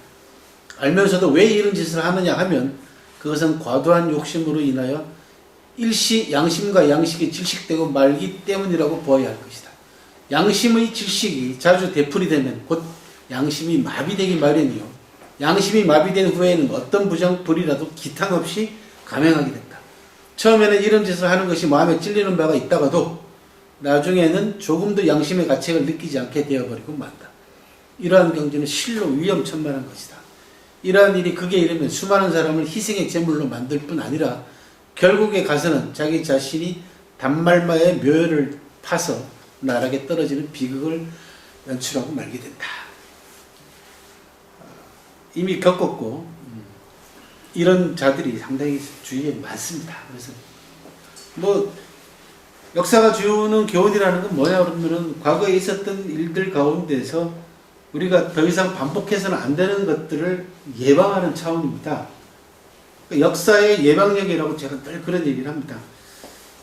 알면서도 왜 이런 짓을 하느냐 하면 그것은 과도한 욕심으로 인하여 일시 양심과 양식이 질식되고 말기 때문이라고 보아야 할 것이다. 양심의 질식이 자주 되풀이되면 곧 양심이 마비되기 마련이요. 양심이 마비된 후에는 어떤 부정, 불의라도 기탄 없이 감행하게 된다. 처음에는 이런 짓을 하는 것이 마음에 찔리는 바가 있다가도 나중에는 조금도 양심의 가책을 느끼지 않게 되어버리고 만다. 이러한 경지는 실로 위험천만한 것이다. 이러한 일이 극에 이르면 수많은 사람을 희생의 제물로 만들 뿐 아니라 결국에 가서는 자기 자신이 단말마의 묘를 파서 나락에 떨어지는 비극을 연출하고 말게 된다. 이미 겪었고 이런 자들이 상당히 주위에 많습니다. 그래서 뭐 역사가 주는 교훈이라는 건 뭐냐 그러면은 과거에 있었던 일들 가운데서 우리가 더 이상 반복해서는 안 되는 것들을 예방하는 차원입니다. 역사의 예방력이라고 제가 늘 그런 얘기를 합니다.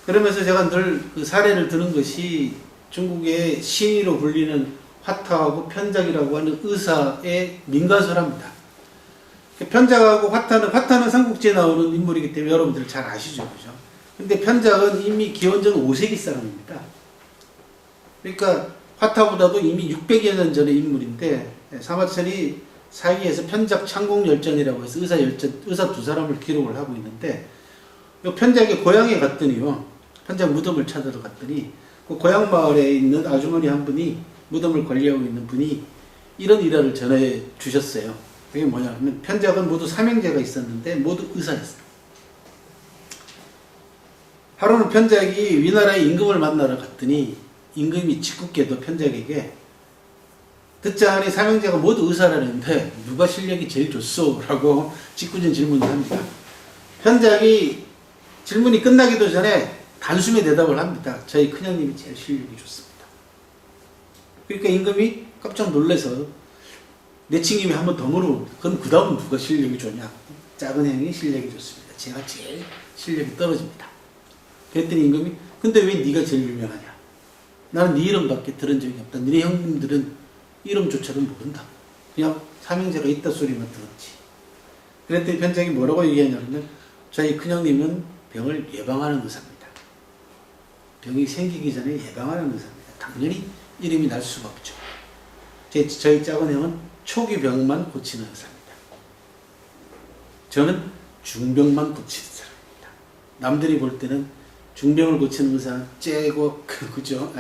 그러면서 제가 늘 그 사례를 드는 것이 중국의 신의로 불리는 화타하고 편작이라고 하는 의사의 민간설화입니다. 편작하고 화타는 삼국지에 나오는 인물이기 때문에 여러분들 잘 아시죠, 그죠? 근데 편작은 이미 기원전 5세기 사람입니다. 그러니까 화타보다도 이미 600여 년 전의 인물인데 사마천이 사기에서 편작 창공열전이라고 해서 의사 두 사람을 기록을 하고 있는데 이 편작의 고향에 갔더니요, 편작 무덤을 찾으러 갔더니 그 고향 마을에 있는 아주머니 한 분이 무덤을 관리하고 있는 분이 이런 일화를 전해 주셨어요. 그게 뭐냐면 편작은 모두 삼형제가 있었는데 모두 의사였어요. 하루는 편작이 위나라의 임금을 만나러 갔더니 임금이 짓궂게도 편작에게 듣자 하니 삼형제가 모두 의사라는데 누가 실력이 제일 좋소? 라고 짓궂은 질문을 합니다. 편작이 질문이 끝나기도 전에 단숨에 대답을 합니다. 저희 큰형님이 제일 실력이 좋습니다. 그러니까 임금이 깜짝 놀라서 내친김이 한 번 더 물어봅니다. 그럼 그 다음은 누가 실력이 좋냐? 작은 형이 실력이 좋습니다. 제가 제일 실력이 떨어집니다. 그랬더니 임금이 근데 왜 네가 제일 유명하냐? 나는 네 이름밖에 들은 적이 없다. 너네 형님들은 이름조차도 모른다. 그냥 삼형제가 있다 소리만 들었지. 그랬더니 편작이 뭐라고 얘기하냐면 저희 큰형님은 병을 예방하는 의사입니다. 병이 생기기 전에 예방하는 의사입니다. 당연히 이름이 날 수가 없죠. 저희 작은 형은 초기 병만 고치는 의사입니다. 저는 중병만 고치는 사람입니다. 남들이 볼 때는 중병을 고치는 의사는 째고 그죠?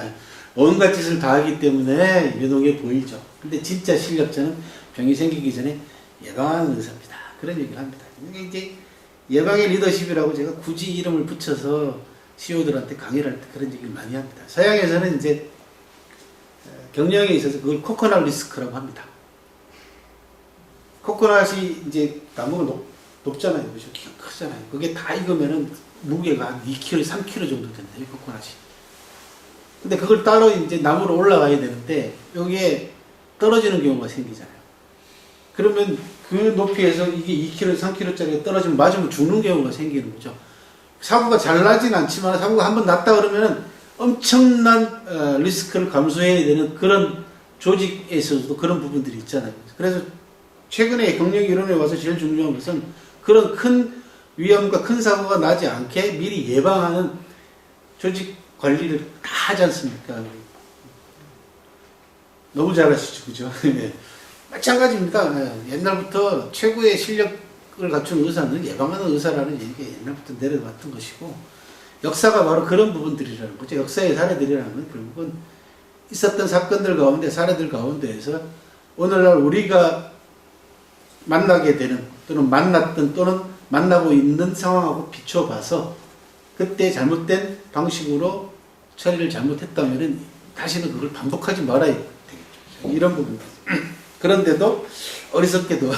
온갖 짓을 다 하기 때문에 유독해 보이죠. 근데 진짜 실력자는 병이 생기기 전에 예방하는 의사입니다. 그런 얘기를 합니다. 이게 이제 예방의 리더십이라고 제가 굳이 이름을 붙여서 CEO들한테 강의를 할 때 그런 얘기를 많이 합니다. 서양에서는 이제 경영에 있어서 그걸 코코넛 리스크라고 합니다. 코코넛이 이제 나무가 높잖아요. 그죠? 키가 크잖아요. 그게 다 익으면은 무게가 한 2kg, 3kg 정도 된대요. 코코넛이. 근데 그걸 따로 이제 나무로 올라가야 되는데 여기에 떨어지는 경우가 생기잖아요. 그러면 그 높이에서 이게 2kg, 3kg짜리가 떨어지면 맞으면 죽는 경우가 생기는 거죠. 사고가 잘 나진 않지만 사고가 한번 났다 그러면은 엄청난 리스크를 감수해야 되는 그런 조직에서도 그런 부분들이 있잖아요. 그래서 최근에 경영 이론에 와서 제일 중요한 것은 그런 큰 위험과 큰 사고가 나지 않게 미리 예방하는 조직 관리를 다 하지 않습니까? 너무 잘하시죠, 그죠? 마찬가지입니다. 옛날부터 최고의 실력을 갖춘 의사는 예방하는 의사라는 얘기가 옛날부터 내려왔던 것이고, 역사가 바로 그런 부분들이라는 거죠. 역사의 사례들이라는 건 결국은 있었던 사건들 가운데, 사례들 가운데에서 오늘날 우리가 만나게 되는, 또는 만났던, 또는 만나고 있는 상황하고 비춰봐서 그때 잘못된 방식으로 처리를 잘못했다면 다시는 그걸 반복하지 말아야 되겠죠. 이런 부분들. 그런데도 어리석게도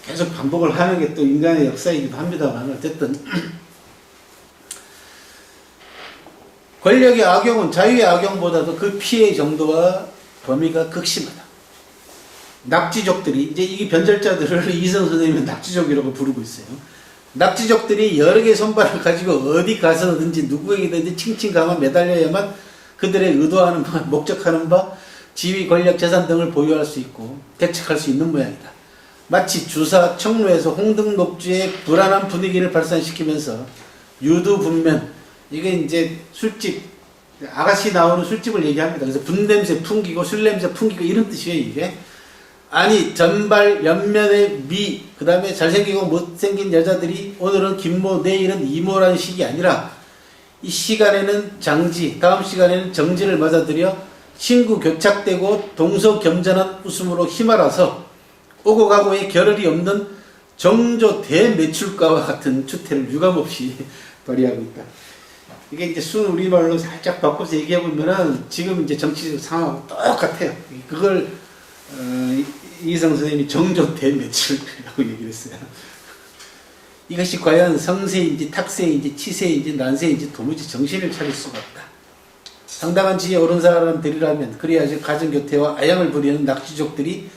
계속 반복을 하는 게 또 인간의 역사이기도 합니다만 어쨌든 권력의 악용은 자유의 악용보다도 그 피해의 정도와 범위가 극심하다. 낙지족들이 이제 이 변절자들을 이성 선생님은 낙지족이라고 부르고 있어요. 낙지족들이 여러 개의 손발을 가지고 어디 가서든지 누구에게든지 칭칭감아 매달려야만 그들의 의도하는 바, 목적하는 바, 지위, 권력, 재산 등을 보유할 수 있고 대책할 수 있는 모양이다. 마치 주사, 청로에서 홍등록주의 불안한 분위기를 발산시키면서 유두분면, 이게 이제 술집, 아가씨 나오는 술집을 얘기합니다. 그래서 분냄새 풍기고 술냄새 풍기고 이런 뜻이에요, 이게. 아니, 전발, 옆면의 미, 그 다음에 잘생기고 못생긴 여자들이 오늘은 김모, 내일은 이모라는 식이 아니라 이 시간에는 장지, 다음 시간에는 정지를 맞아들여 신구 교착되고 동서겸전한 웃음으로 휘말아서 오고 가고의 겨를이 없는 정조 대매출가와 같은 추태를 유감없이 발휘하고 있다. 이게 이제 순 우리말로 살짝 바꿔서 얘기해보면은 지금 이제 정치적 상황하고 똑같아요. 그걸 이성 선생님이 정조 대매출이라고 얘기를 했어요. 이것이 과연 성세인지 탁세인지 치세인지 난세인지 도무지 정신을 차릴 수가 없다. 상당한 지혜에 오른 사람들이라면 그래야지 가정교태와 아양을 부리는 낙지족들이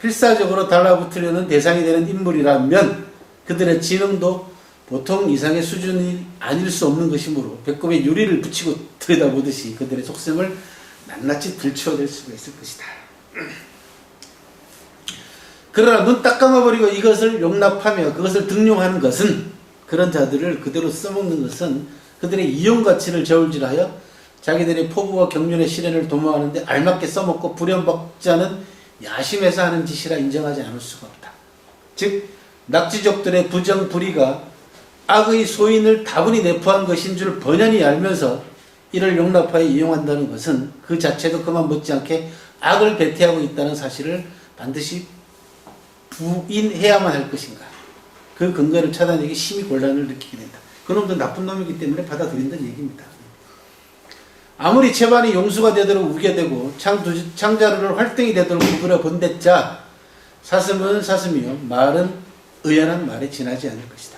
필사적으로 달라붙으려는 대상이 되는 인물이라면 그들의 지능도 보통 이상의 수준이 아닐 수 없는 것이므로 배꼽에 유리를 붙이고 들여다보듯이 그들의 속셈을 낱낱이 들추어낼 수가 있을 것이다. 그러나 눈 딱 감아버리고 이것을 용납하며 그것을 등용하는 것은, 그런 자들을 그대로 써먹는 것은 그들의 이용가치를 저울질하여 자기들의 포부와 경륜의 실현을 도모하는데 알맞게 써먹고 불연받지 않은 야심에서 하는 짓이라 인정하지 않을 수가 없다. 즉 낙지족들의 부정불의가 악의 소인을 다분히 내포한 것인 줄 번연히 알면서 이를 용납하여 이용한다는 것은 그 자체도 그만 못지않게 악을 배태하고 있다는 사실을 반드시 부인해야만 할 것인가. 그 근거를 찾아내기 심히 곤란을 느끼게 된다. 그놈도 나쁜 놈이기 때문에 받아들인다는 얘기입니다. 아무리 채반이 용수가 되도록 우게 되고 창자루를 활등이 되도록 구부려 본댔자 사슴은 사슴이요 말은 의연한 말에 지나지 않을 것이다.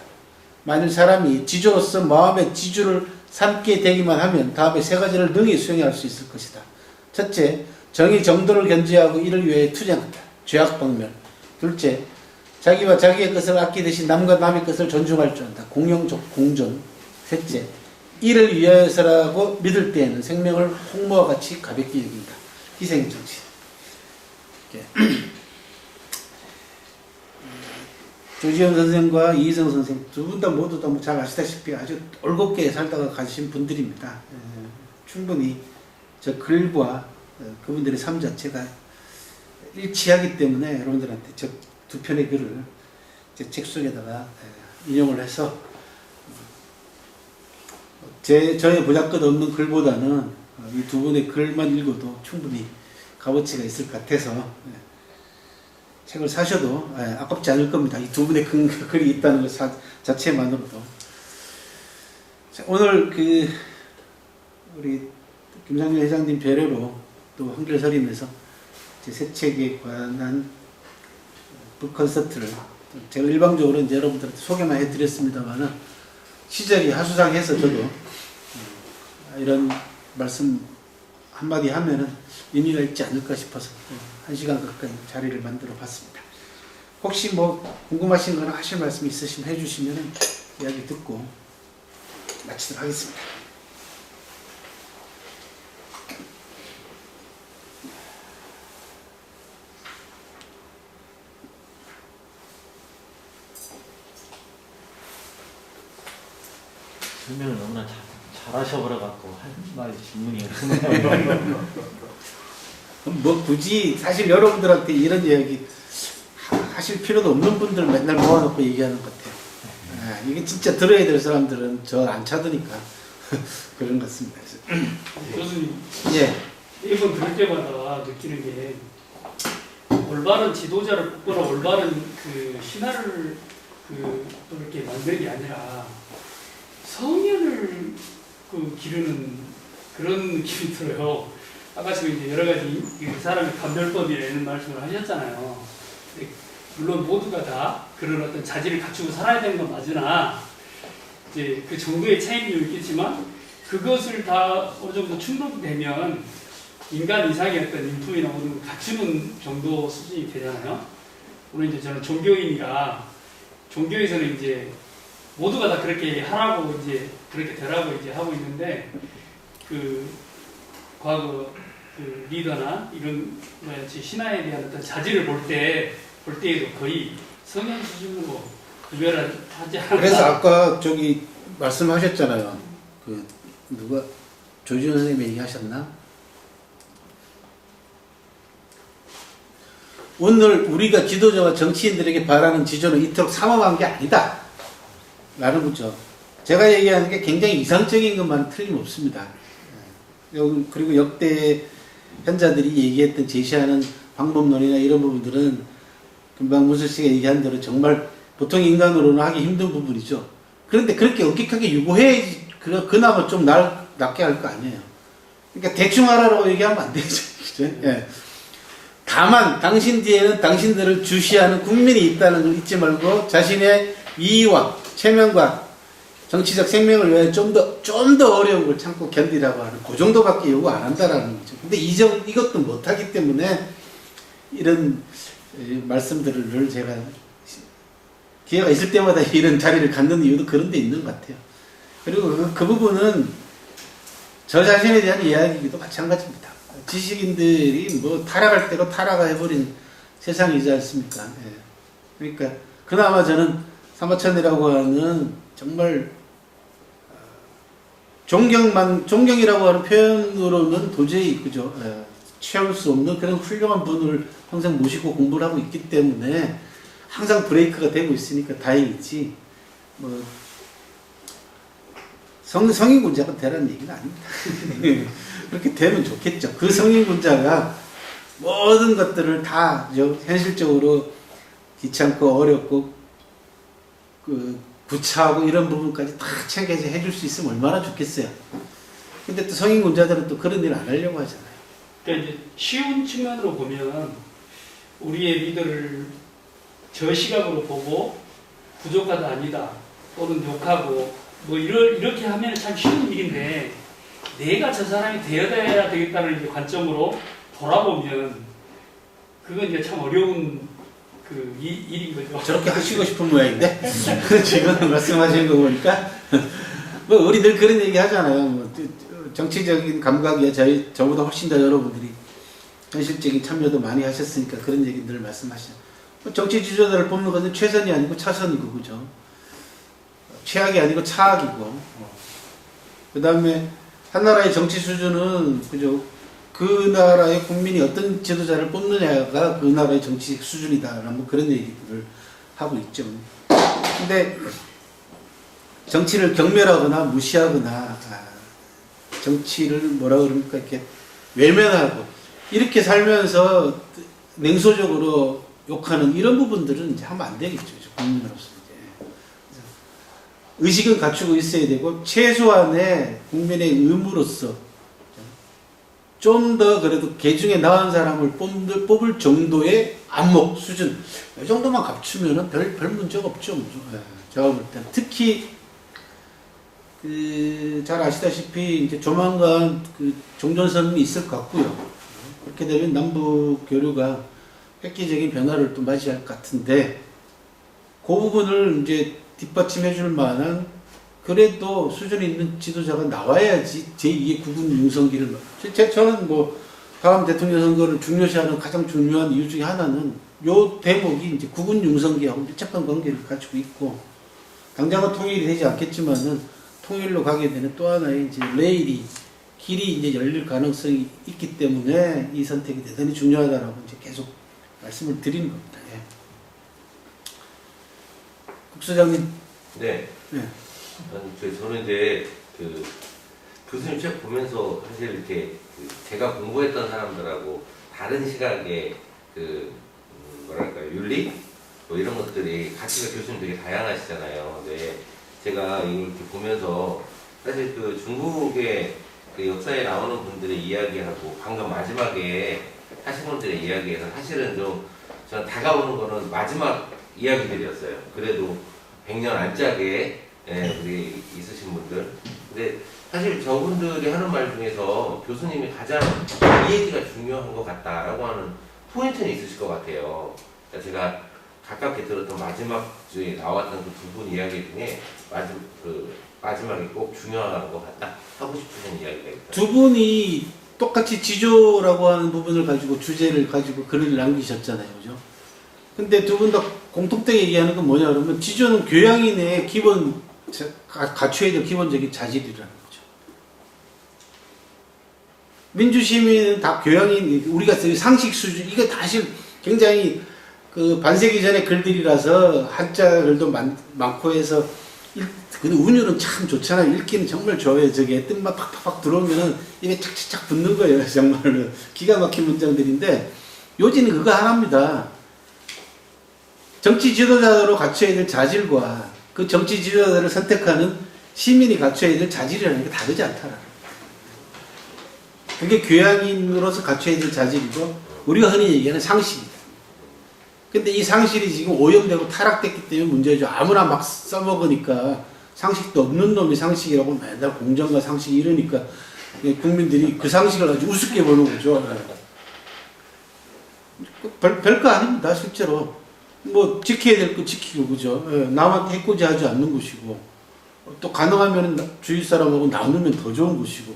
만일 사람이 지주로서 마음의 지주를 삼게 되기만 하면 다음에 세 가지를 능히 수행할 수 있을 것이다. 첫째, 정의 정도를 견지하고 이를 위해 투쟁한다. 죄악방면. 둘째, 자기와 자기의 것을 아끼듯이 남과 남의 것을 존중할 줄 안다. 공영적 공존. 셋째, 이를 위해서라고 믿을 때에는 생명을 홍모와 같이 가볍게 여긴다. 희생정신. 조지현 선생과 이희성 선생 두 분 다 모두 다 잘 아시다시피 아주 올곧게 살다가 가신 분들입니다. 충분히 저 글과 그분들의 삶 자체가 일치하기 때문에 여러분들한테 저 두 편의 글을 제 책 속에다가 인용을 해서 저의 보잘것 없는 글보다는 이 두 분의 글만 읽어도 충분히 값어치가 있을 것 같아서 책을 사셔도 아깝지 않을 겁니다. 이 두 분의 글이 있다는 것 자체만으로도. 자, 오늘 우리 김상렬 회장님 배려로 또 한결서림에서 제 새 책에 관한 북 콘서트를 제가 일방적으로 이제 여러분들한테 소개만 해드렸습니다만은 시절이 하수상해서 저도 이런 말씀 한마디 하면은 의미가 있지 않을까 싶어서 1시간 가까이 자리를 만들어 봤습니다. 혹시 뭐 궁금하신 거나 하실 말씀 있으시면 해주시면 이야기 듣고 마치도록 하겠습니다. 설명을 너무나 잘하셔버려갖고 할 말이 질문이 없네요. 뭐 굳이 사실 여러분들한테 이런 이야기 하실 필요도 없는 분들 맨날 모아놓고 얘기하는 것 같아요. 이게 진짜 들어야 될 사람들은 저 안 찾으니까 그런 것 같습니다. 교수님, 예. 이번 들을 때마다 느끼는 게 올바른 지도자를 뽑거나 올바른 그 신화를 이렇게 만드는 게 아니라 성현을 기르는 그런 느낌이 들어요. 아까 지금 이제 여러 가지 사람의 감별법이라는 말씀을 하셨잖아요. 물론 모두가 다 그런 어떤 자질을 갖추고 살아야 되는 건 맞으나 이제 그 정도의 차이는 있겠지만 그것을 다 어느 정도 충족되면 인간 이상의 어떤 인품이나 모든 걸 갖추는 정도 수준이 되잖아요. 물론 이제 저는 종교인이라 종교에서는 이제 모두가 다 그렇게 하라고 이제 그렇게 되라고 이제 하고 있는데 과거 리더나 이런 신화에 대한 어떤 자질을 볼 때에도 거의 성현 수준으로 구별을 하지 않나. 그래서 아까 저기 말씀하셨잖아요. 누가 조지현 선생님이 얘기하셨나? 오늘 우리가 지도자와 정치인들에게 바라는 지조는 이토록 삼엄한 게 아니다 라는 거죠. 제가 얘기하는 게 굉장히 이상적인 것만 틀림없습니다. 그리고 역대 현자들이 얘기했던 제시하는 방법론이나 이런 부분들은 금방 문수 씨가 얘기한 대로 정말 보통 인간으로는 하기 힘든 부분이죠. 그런데 그렇게 엄격하게 유보해야지 그나마 좀 낫게 할 거 아니에요. 그러니까 대충 하라고 얘기하면 안 되죠. 그죠? 예. 다만 당신 뒤에는 당신들을 주시하는 국민이 있다는 걸 잊지 말고 자신의 이의와 체면과 정치적 생명을 위해 좀 더 어려운 걸 참고 견디라고 하는 그 정도밖에 요구 안 한다라는 거죠. 근데 이것도 못하기 때문에 이런 말씀들을 늘 제가 기회가 있을 때마다 이런 자리를 갖는 이유도 그런 데 있는 것 같아요. 그리고 그 부분은 저 자신에 대한 이야기도 마찬가지입니다. 지식인들이 뭐 타락할 대로 타락해버린 세상이지 않습니까? 예. 그러니까 그나마 저는 사마천이라고 하는 정말 존경이라고 하는 표현으로는 도저히 그죠? 채울 수 없는 그런 훌륭한 분을 항상 모시고 공부를 하고 있기 때문에 항상 브레이크가 되고 있으니까 다행이지. 뭐 성인군자가 되라는 얘기는 아닙니다. 그렇게 되면 좋겠죠. 그 성인군자가 모든 것들을 다 현실적으로 귀찮고 어렵고 구차하고 이런 부분까지 다 챙겨서 해줄 수 있으면 얼마나 좋겠어요. 근데 또 성인군자들은 또 그런 일 안 하려고 하잖아요. 그러니까 이제 쉬운 측면으로 보면 우리의 리더를 저 시각으로 보고 부족하다 아니다 또는 욕하고 뭐 이렇게 하면 참 쉬운 일인데 내가 저 사람이 되어야 되겠다는 이제 관점으로 돌아보면 그건 이제 참 어려운 일인 거죠. 저렇게 하시고 싶은 모양인데 지금 말씀하시는 거 보니까 뭐 우리 늘 그런 얘기 하잖아요. 뭐 정치적인 감각이야 저보다 훨씬 더 여러분들이 현실적인 참여도 많이 하셨으니까 그런 얘기 늘 말씀하시죠. 정치 지도자를 뽑는 것은 최선이 아니고 차선이고 그죠. 최악이 아니고 차악이고. 그 다음에 한 나라의 정치 수준은 그죠. 그 나라의 국민이 어떤 지도자를 뽑느냐가 그 나라의 정치 수준이다라는 뭐 그런 얘기들을 하고 있죠. 근데 정치를 경멸하거나 무시하거나 정치를 뭐라 그럽니까 이렇게 외면하고 이렇게 살면서 냉소적으로 욕하는 이런 부분들은 이제 하면 안 되겠죠. 국민으로서 이제. 의식은 갖추고 있어야 되고 최소한의 국민의 의무로서 좀 더 그래도 개중에 나은 사람을 뽑을 정도의 안목 수준 이 정도만 갖추면은 별 문제가 없죠. 제가 볼 때는 특히 잘 아시다시피 이제 조만간 종전선언이 있을 것 같고요. 그렇게 되면 남북 교류가 획기적인 변화를 또 맞이할 것 같은데 그 부분을 이제 뒷받침해 줄 만한 그래도 수준 있는 지도자가 나와야지 제2의 국군 융성기를 저는 뭐 다음 대통령 선거를 중요시하는 가장 중요한 이유 중에 하나는 요 대목이 이제 국군 융성기하고 밀접한 관계를 가지고 있고 당장은 통일이 되지 않겠지만은 통일로 가게 되는 또 하나의 이제 레일이 길이 이제 열릴 가능성이 있기 때문에 이 선택이 대단히 중요하다라고 이제 계속 말씀을 드리는 겁니다. 예. 국소장님. 네. 네. 저는 이제 교수님 책 보면서 사실 이렇게 제가 공부했던 사람들하고 다른 시각의 뭐랄까요 윤리 뭐 이런 것들이 가치가 교수님 되게 다양하시잖아요. 근데 제가 이렇게 보면서 사실 중국의 역사에 나오는 분들의 이야기하고 방금 마지막에 하신 분들의 이야기에서 사실은 좀 저는 다가오는 거는 마지막 이야기들이었어요. 그래도 100년 안짝에 우리 있으신 분들. 근데 사실 저분들이 하는 말 중에서 교수님이 가장 이 얘기가 중요한 것 같다라고 하는 포인트는 있으실 것 같아요. 그러니까 제가 가깝게 들었던 마지막 주에 나왔던 그 두 분 이야기 중에 마지막에 꼭 중요한 것 같다 하고 싶으신 이야기가 있다. 두 분이 똑같이 지조라고 하는 부분을 가지고 주제를 가지고 글을 남기셨잖아요. 그죠? 근데 두 분 다 공통되게 얘기하는 건 뭐냐 그러면 지조는 교양인의 기본 갖춰야 될 기본적인 자질이라는 거죠. 민주시민은 다 교양인 우리가 상식 수준 이거 사실 굉장히 반세기 전의 글들이라서 한자 글도 많고 해서 근데 운율은 참 좋잖아요. 읽기는 정말 좋아요. 저게 뜻만 팍팍팍 들어오면은 입에 착착착 붙는 거예요. 정말로 기가 막힌 문장들인데 요지는 그거 하나입니다. 정치 지도자로 갖춰야 될 자질과 그 정치 지도자를 선택하는 시민이 갖춰야 될 자질이라는 게 다르지 않다라는 거예요. 그게 교양인으로서 갖춰야 될 자질이고 우리가 흔히 얘기하는 상식이다. 근데 이 상식이 지금 오염되고 타락됐기 때문에 문제죠. 아무나 막 써먹으니까 상식도 없는 놈이 상식이라고 맨날 공정과 상식 이러니까 국민들이 그 상식을 아주 우습게 보는 거죠. 별거 아닙니다. 실제로 뭐 지켜야 될 거 지키고 그죠. 남한테 해코지 하지 않는 것이고 또 가능하면 주위 사람하고 나누면 더 좋은 것이고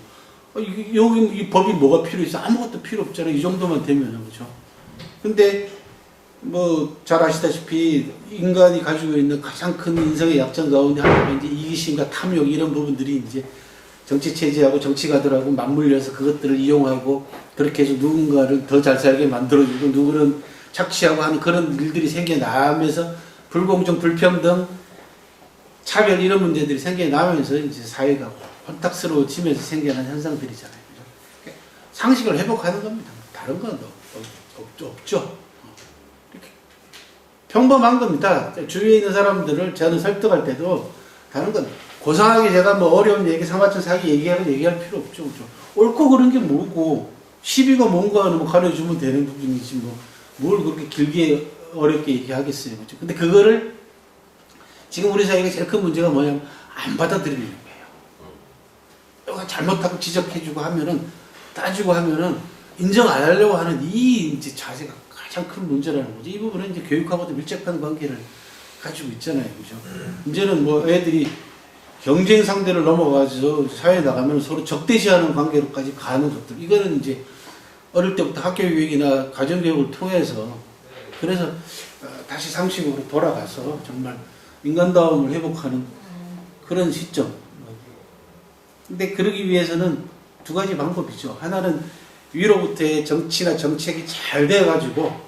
여기 이 법이 뭐가 필요 있어? 아무것도 필요 없잖아요. 이 정도만 되면 그죠. 근데 뭐 잘 아시다시피 인간이 가지고 있는 가장 큰 인성의 약점 가운데 하나가 이제 이기심과 탐욕 이런 부분들이 이제 정치 체제하고 정치가들하고 맞물려서 그것들을 이용하고 그렇게 해서 누군가를 더 잘 살게 만들어주고 누구는 착취하고 하는 그런 일들이 생겨나면서 불공정, 불평등, 차별 이런 문제들이 생겨나면서 이제 사회가 혼탁스러워지면서 생겨난 현상들이잖아요. 상식을 회복하는 겁니다. 다른 건 없고. 없죠. 이렇게 평범한 겁니다. 주위에 있는 사람들을 저는 설득할 때도 다른 건 고상하게 제가 뭐 어려운 얘기, 상하천 사기 얘기할 필요 없죠. 그죠? 옳고 그른 게 뭐고 시비가 뭔가는 뭐 가려주면 되는 부분이지 뭘 그렇게 길게 어렵게 얘기하겠어요. 그죠? 근데 그거를 지금 우리 사회가 제일 큰 문제가 뭐냐면 안 받아들이는 거예요. 잘못하고 지적해주고 하면은 따지고 하면은 인정 안 하려고 하는 이 이제 자세가 가장 큰 문제라는 거죠. 이 부분은 이제 교육하고도 밀접한 관계를 가지고 있잖아요. 그죠? 이제는 뭐 애들이 경쟁 상대를 넘어가서 사회에 나가면 서로 적대시하는 관계로까지 가는 것들. 이거는 이제 어릴 때부터 학교 교육이나 가정 교육을 통해서 그래서 다시 상식으로 돌아가서 정말 인간다움을 회복하는 그런 시점. 근데 그러기 위해서는 두 가지 방법이죠. 하나는 위로부터의 정치나 정책이 잘 돼가지고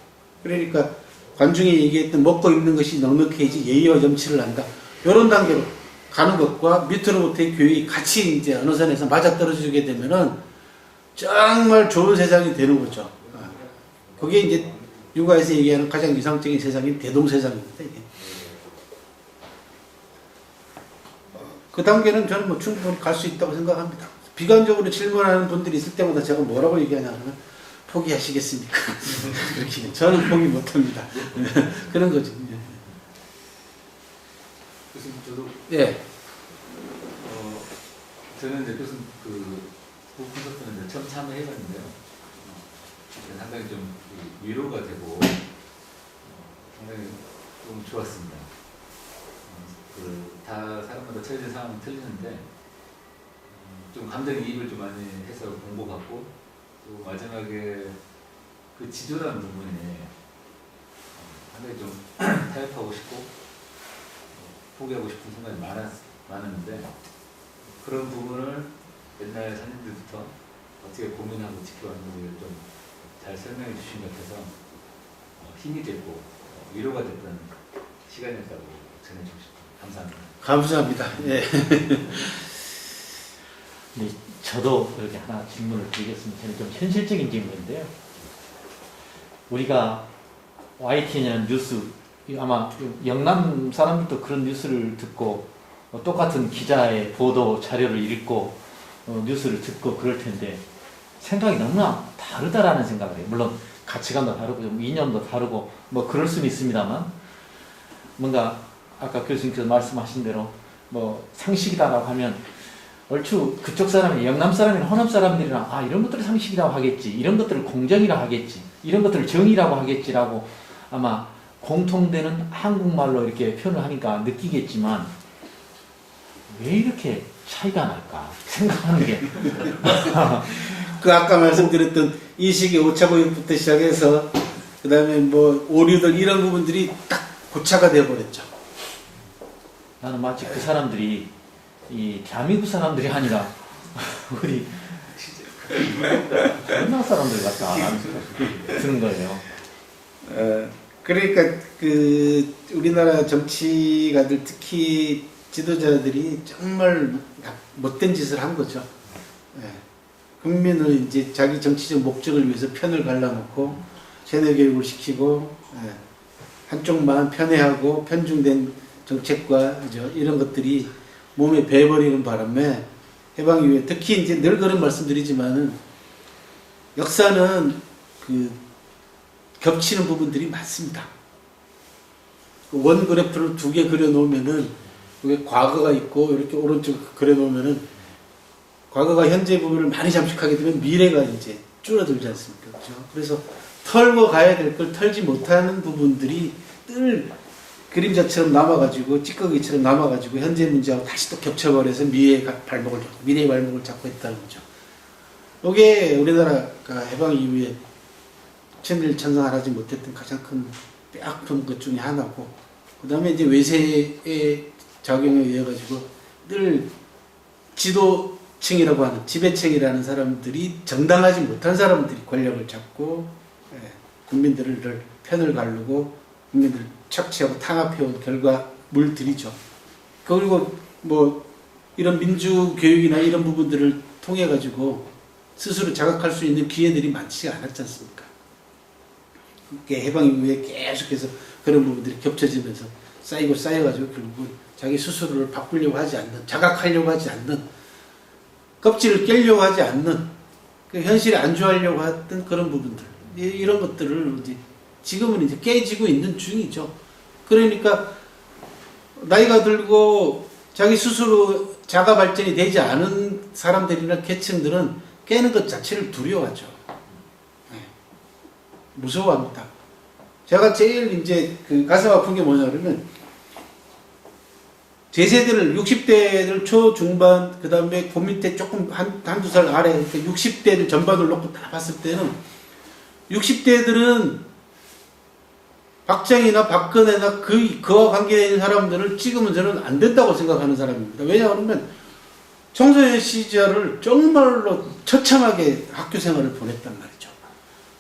그러니까 관중이 얘기했던 먹고 입는 것이 넉넉해야지 예의와 염치를 한다. 이런 단계로 가는 것과 밑으로부터의 교육이 같이 이제 어느 선에서 맞아떨어지게 되면은 정말 좋은 세상이 되는 거죠. 그게 이제 육아에서 얘기하는 가장 이상적인 세상인 대동세상입니다. 이게. 그 단계는 저는 뭐 충분히 갈 수 있다고 생각합니다. 비관적으로 질문하는 분들이 있을 때마다 제가 뭐라고 얘기하냐면 포기하시겠습니까? 그렇게 저는 포기 못합니다. 그런 거죠. 교수님 저도 예. 저는 이제 교수님 그 콘서트는 처음 참여해봤는데요. 상당히 좀 위로가 되고 상당히 좀 좋았습니다. 다 사람마다 처해진 상황은 틀리는데 좀 감정이입을 좀 많이 해서 공부받고 또 마지막에 그 지조라는 부분이 상당히 좀 타협하고 싶고 포기하고 싶은 순간이 많았는데 그런 부분을 옛날 선생님들부터 어떻게 고민하고 지켜왔는지를 좀 잘 설명해 주신 것 같아서 힘이 되고 위로가 됐던 시간이었다고 전해주고 싶습니다. 감사합니다. 감사합니다. 예. 네, 저도 이렇게 하나 질문을 드리겠습니다. 저는 좀 현실적인 질문인데요. 우리가 YTN이라는 뉴스, 아마 영남 사람들도 그런 뉴스를 듣고 똑같은 기자의 보도 자료를 읽고 뉴스를 듣고 그럴 텐데 생각이 너무나 다르다라는 생각을 해요. 물론 가치관도 다르고 이념도 다르고 뭐 그럴 수는 있습니다만 뭔가 아까 교수님께서 말씀하신 대로 뭐 상식이다라고 하면 얼추 그쪽 사람이 영남 사람이나 호남 사람들이랑 이런 것들을 상식이라고 하겠지, 이런 것들을 공정이라고 하겠지, 이런 것들을 정의라고 하겠지라고 아마 공통되는 한국말로 이렇게 표현을 하니까 느끼겠지만 왜 이렇게 차이가 날까 생각하는 게 그 아까 말씀드렸던 이식의 오차구역부터 시작해서 그 다음에 뭐 오류들 이런 부분들이 딱 고차가 되어버렸죠. 나는 마치 그 사람들이 이 대한민국 사람들이 아니라 우리 영남 사람들 같다 라는 생각이 드는 거예요. 그러니까 그 우리나라 정치가들 특히 지도자들이 정말 못된 짓을 한 거죠. 예. 국민을 이제 자기 정치적 목적을 위해서 편을 갈라놓고 세뇌 교육을 시키고 한쪽만 편애하고 편중된 정책과 이런 것들이 몸에 배버리는 바람에 해방 이후에 특히 이제 늘 그런 말씀드리지만은 역사는 그 겹치는 부분들이 많습니다. 원 그래프를 두 개 그려놓으면은 그게 과거가 있고 이렇게 오른쪽 그려놓으면은 과거가 현재 부분을 많이 잠식하게 되면 미래가 이제 줄어들지 않습니까? 그렇죠? 그래서 털고 가야 될 걸 털지 못하는 부분들이 늘 그림자처럼 남아가지고 찌꺼기처럼 남아가지고 현재 문제하고 다시 또 겹쳐버려서 미래의 발목을 잡고 있다는 거죠. 이게 우리나라가 해방 이후에 천일천상하지 못했던 가장 큰 뼈아픈 것 중에 하나고, 그 다음에 이제 외세의 작용에 의해 가지고 늘 지도층이라고 하는 지배층이라는 사람들이 정당하지 못한 사람들이 권력을 잡고 국민들을 늘 편을 가르고 국민들을 착취하고 탄압해온 결과물들이죠. 그리고 뭐 이런 민주교육이나 이런 부분들을 통해 가지고 스스로 자각할 수 있는 기회들이 많지 않았지 않습니까? 해방 이후에 계속해서 그런 부분들이 겹쳐지면서 쌓여가지고 결국은 자기 스스로를 바꾸려고 하지 않는, 자각하려고 하지 않는, 껍질을 깨려고 하지 않는, 그 현실에 안주하려고 했던 그런 부분들, 이런 것들을 이제 지금은 이제 깨지고 있는 중이죠. 그러니까 나이가 들고 자기 스스로 자가 발전이 되지 않은 사람들이나 계층들은 깨는 것 자체를 두려워하죠. 네. 무서워합니다. 제가 제일 이제 그 가슴 아픈 게 뭐냐 그러면 제 세대를 60대들 초중반 그 다음에 그 밑에 조금 한두 살 아래 그러니까 60대들 전반을 놓고 다 봤을 때는 60대들은 박정희나 박근혜나 그와 관계된 사람들을 찍으면 저는 안 된다고 생각하는 사람입니다. 왜냐하면 청소년 시절을 정말로 처참하게 학교 생활을 보냈단 말이죠.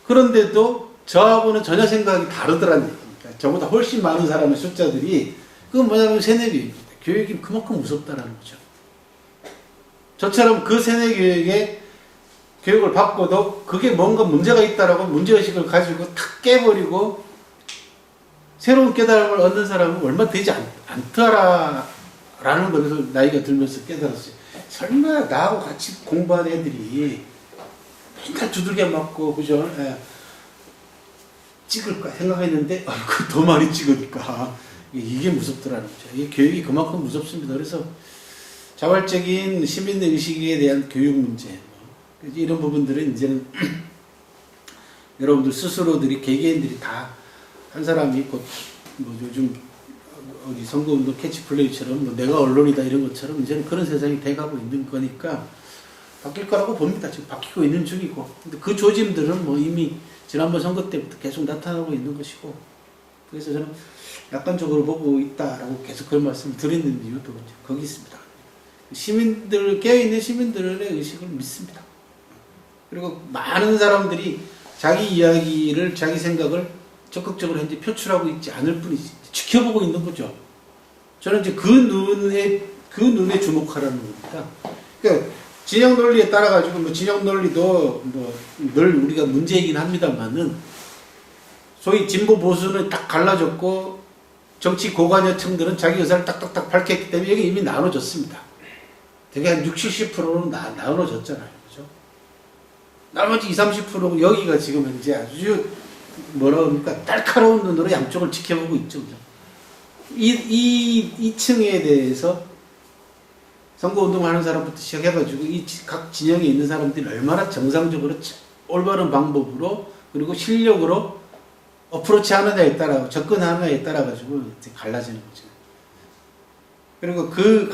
그런데도 저하고는 전혀 생각이 다르더라는 얘기입니다. 저보다 훨씬 많은 사람의 숫자들이 그건 뭐냐면 새내기입니다. 교육이 그만큼 무섭다라는 거죠. 저처럼 그 세뇌 교육에 교육을 받고도 그게 뭔가 문제가 있다라고 문제의식을 가지고 탁 깨버리고 새로운 깨달음을 얻는 사람은 얼마 되지 않더라라는 것에서 나이가 들면서 깨달았어요. 설마 나하고 같이 공부한 애들이 맨날 두들겨 맞고 그죠? 예. 찍을까 생각했는데 더 많이 찍으니까 이게 무섭더라는 거죠. 이게 교육이 그만큼 무섭습니다. 그래서 자발적인 시민의 의식에 대한 교육 문제 이런 부분들은 이제는 여러분들 스스로들이 개개인들이 다 한 사람이 곧 뭐 요즘 어디 선거운동 캐치플레이처럼 뭐 내가 언론이다 이런 것처럼 이제는 그런 세상이 돼가고 있는 거니까 바뀔 거라고 봅니다. 지금 바뀌고 있는 중이고 근데 그 조짐들은 뭐 이미 지난번 선거 때부터 계속 나타나고 있는 것이고 그래서 저는 약간적으로 보고 있다라고 계속 그런 말씀을 드리는 이유도 이제 거기 있습니다. 시민들 깨어있는 시민들의 의식을 믿습니다. 그리고 많은 사람들이 자기 이야기를 자기 생각을 적극적으로 현재 표출하고 있지 않을 뿐이지 지켜보고 있는 거죠. 저는 이제 그 눈에 주목하라는 겁니다. 그러니까 진영 논리에 따라 가지고 뭐 진영 논리도 뭐 늘 우리가 문제이긴 합니다만은 소위 진보 보수는 딱 갈라졌고 정치 고관여층들은 자기 의사를 딱딱딱 밝혔기 때문에 여기 이미 나눠졌습니다. 되게 한 60, 70%는 나눠졌잖아요. 그죠? 나머지 20, 30% 여기가 지금 현재 아주 뭐라 그럽니까? 날카로운 눈으로 양쪽을 지켜보고 있죠. 그죠? 이 층에 대해서 선거운동하는 사람부터 시작해가지고 이 각 진영에 있는 사람들이 얼마나 정상적으로 올바른 방법으로 그리고 실력으로 어프로치 하느냐에 따라 접근하느냐에 따라 가지고 갈라지는 거죠. 그리고 그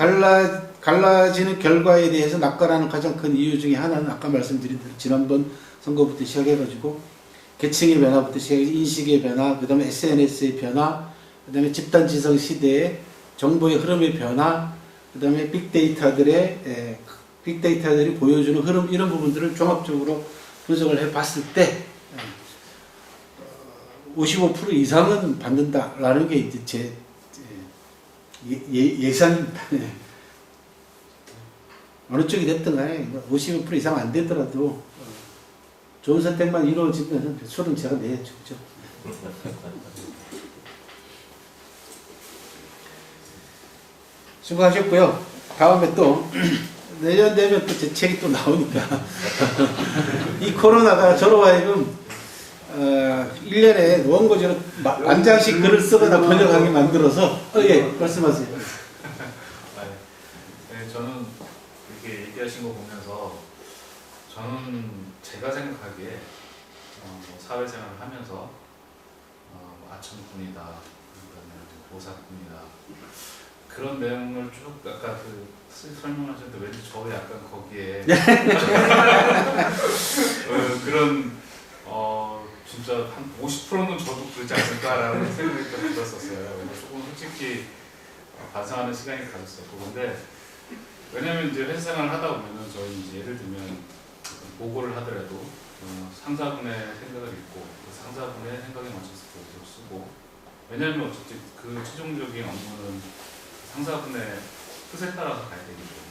갈라지는 결과에 대해서 낙관하는 가장 큰 이유 중에 하나는 아까 말씀드린 대로 지난번 선거부터 시작해가지고 계층의 변화부터 시작해서 인식의 변화, 그 다음에 SNS의 변화, 그 다음에 집단지성 시대의 정보의 흐름의 변화, 그 다음에 빅데이터들이 보여주는 흐름 이런 부분들을 종합적으로 분석을 해봤을 때 55% 이상은 받는다라는 게 이제 제 예상입니다. 어느 쪽이 됐든 간에 55% 이상 안 되더라도 좋은 선택만 이루어지면 술은 제가 내야죠. 그죠? 수고하셨고요. 다음에 또 내년 되면 또 제 책이 또 나오니까 이 코로나가 저로 하여금 1년에 원고지로 만 장씩 글을 쓰거나 번역하게 만들어서 예, 말씀하세요. 네, 저는 이렇게 얘기하신 거 보면서 저는 제가 생각하기에 사회생활을 하면서 아청꾼이다, 보살꾼이다 그런 내용을 쭉 아까 그 설명하셨는데 왠지 저 약간 거기에 그런 진짜 한 50%는 저도 그러지 않을까라는 생각이 좀 들었었어요. 조금 솔직히 반성하는 시간이 가졌었고 근데 왜냐면 이제 회사 생활을 하다 보면은 저희 이제 예를 들면 보고를 하더라도 상사분의 생각을 읽고 그 상사분의 생각에 맞춰서 보고를 쓰고 왜냐하면 어쨌든 그 최종적인 업무는 상사분의 뜻에 따라서 가야 되기 때문에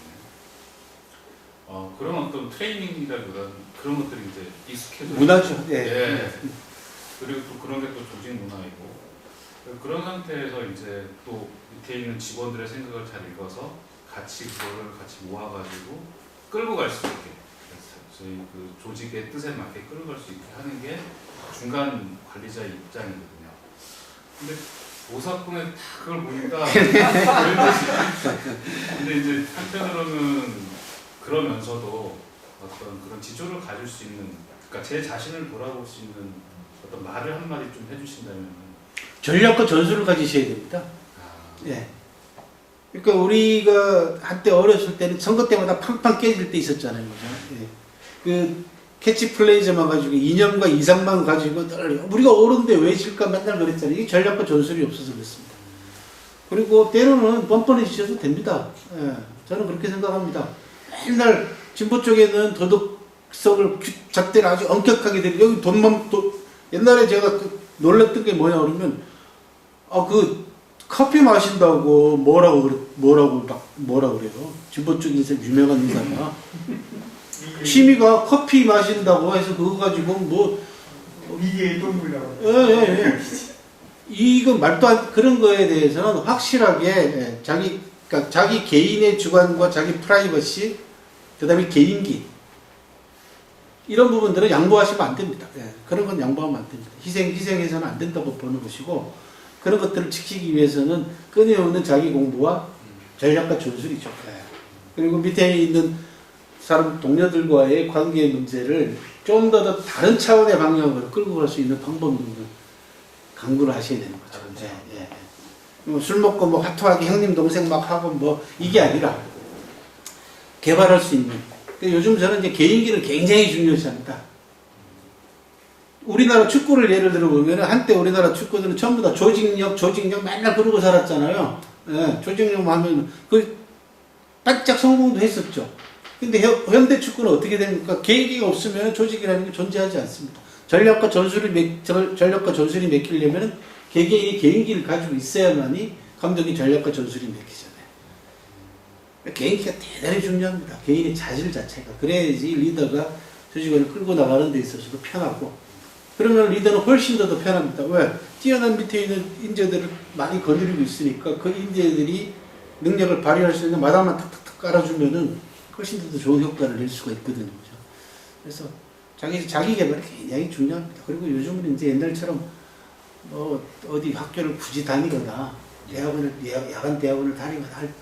그런 어떤 트레이닝이라기보다는 그런 것들이 이제 익숙해져 문화죠. 예. 예. 그리고 또 그런 게 또 조직 문화이고 그런 상태에서 이제 또 밑에 있는 직원들의 생각을 잘 읽어서 같이 그거를 같이 모아가지고 끌고 갈 수 있게 저희 그 조직의 뜻에 맞게 끌고 갈 수 있게 하는 게 중간 관리자의 입장이거든요. 근데 오사콘에 다 그걸 보니까 근데 이제 한편으로는 그러면서도 어떤 그런 지조를 가질 수 있는, 그러니까 제 자신을 돌아볼 수 있는 어떤 말을 한마디 좀 해주신다면. 전략과 전술을 가지셔야 됩니다. 아, 예. 그러니까 우리가 한때 어렸을 때는 선거 때마다 팡팡 깨질 때 있었잖아요. 그죠? 예. 그 캐치플레이즈만 가지고 이념과 이상만 가지고 늘 우리가 옳은데 왜 질까 맨날 그랬잖아요. 이게 전략과 전술이 없어서 그렇습니다. 그리고 때로는 뻔뻔해지셔도 됩니다. 예. 저는 그렇게 생각합니다. 맨날 진보 쪽에는 도덕성을 잣대를 아주 엄격하게 들이고 여기 옛날에 제가 놀랬던 게 뭐냐 그러면 그 커피 마신다고 뭐라고 그래요? 진보 쪽 인사 유명한 인사가 취미가 커피 마신다고 해서 그거 가지고 뭐 이게 동물이라고. 예. 이거 말도 안 그런 거에 대해서는 확실하게 그러니까 자기 개인의 주관과 자기 프라이버시, 그다음에 개인기 이런 부분들은 양보하시면 안 됩니다. 예, 그런 건 양보하면 안 됩니다. 희생해서는 안 된다고 보는 것이고 그런 것들을 지키기 위해서는 끊임없는 자기 공부와 전략과 전술이죠. 예. 그리고 밑에 있는 사람 동료들과의 관계의 문제를 좀 더 다른 차원의 방향으로 끌고 갈 수 있는 방법을 강구를 하셔야 되는 거죠. 술 먹고 뭐 화투하기 형님 동생 막 하고 뭐 이게 아니라 개발할 수 있는. 요즘 저는 이제 개인기를 굉장히 중요시합니다. 우리나라 축구를 예를 들어 보면 한때 우리나라 축구들은 전부 다 조직력 맨날 그러고 살았잖아요. 예, 조직력 하면 그 반짝 성공도 했었죠. 근데 현대 축구는 어떻게 됩니까? 개인기가 없으면 조직이라는 게 존재하지 않습니다. 전략과 전술이 맥히려면 개개인이 개인기를 가지고 있어야만이 감독이 전략과 전술이 맥히잖아요. 개인기가 대단히 중요합니다. 개인의 자질 자체가. 그래야지 리더가 조직원을 끌고 나가는 데 있어서도 편하고, 그러면 리더는 훨씬 더 편합니다. 왜? 뛰어난 밑에 있는 인재들을 많이 거느리고 있으니까 그 인재들이 능력을 발휘할 수 있는 마당만 탁탁탁 깔아주면은 훨씬 더 좋은 효과를 낼 수가 있거든요. 그래서 자기 개발이 굉장히 중요합니다. 그리고 요즘은 이제 옛날처럼 어디 학교를 굳이 다니거나 야간 대학원을 다니거나 할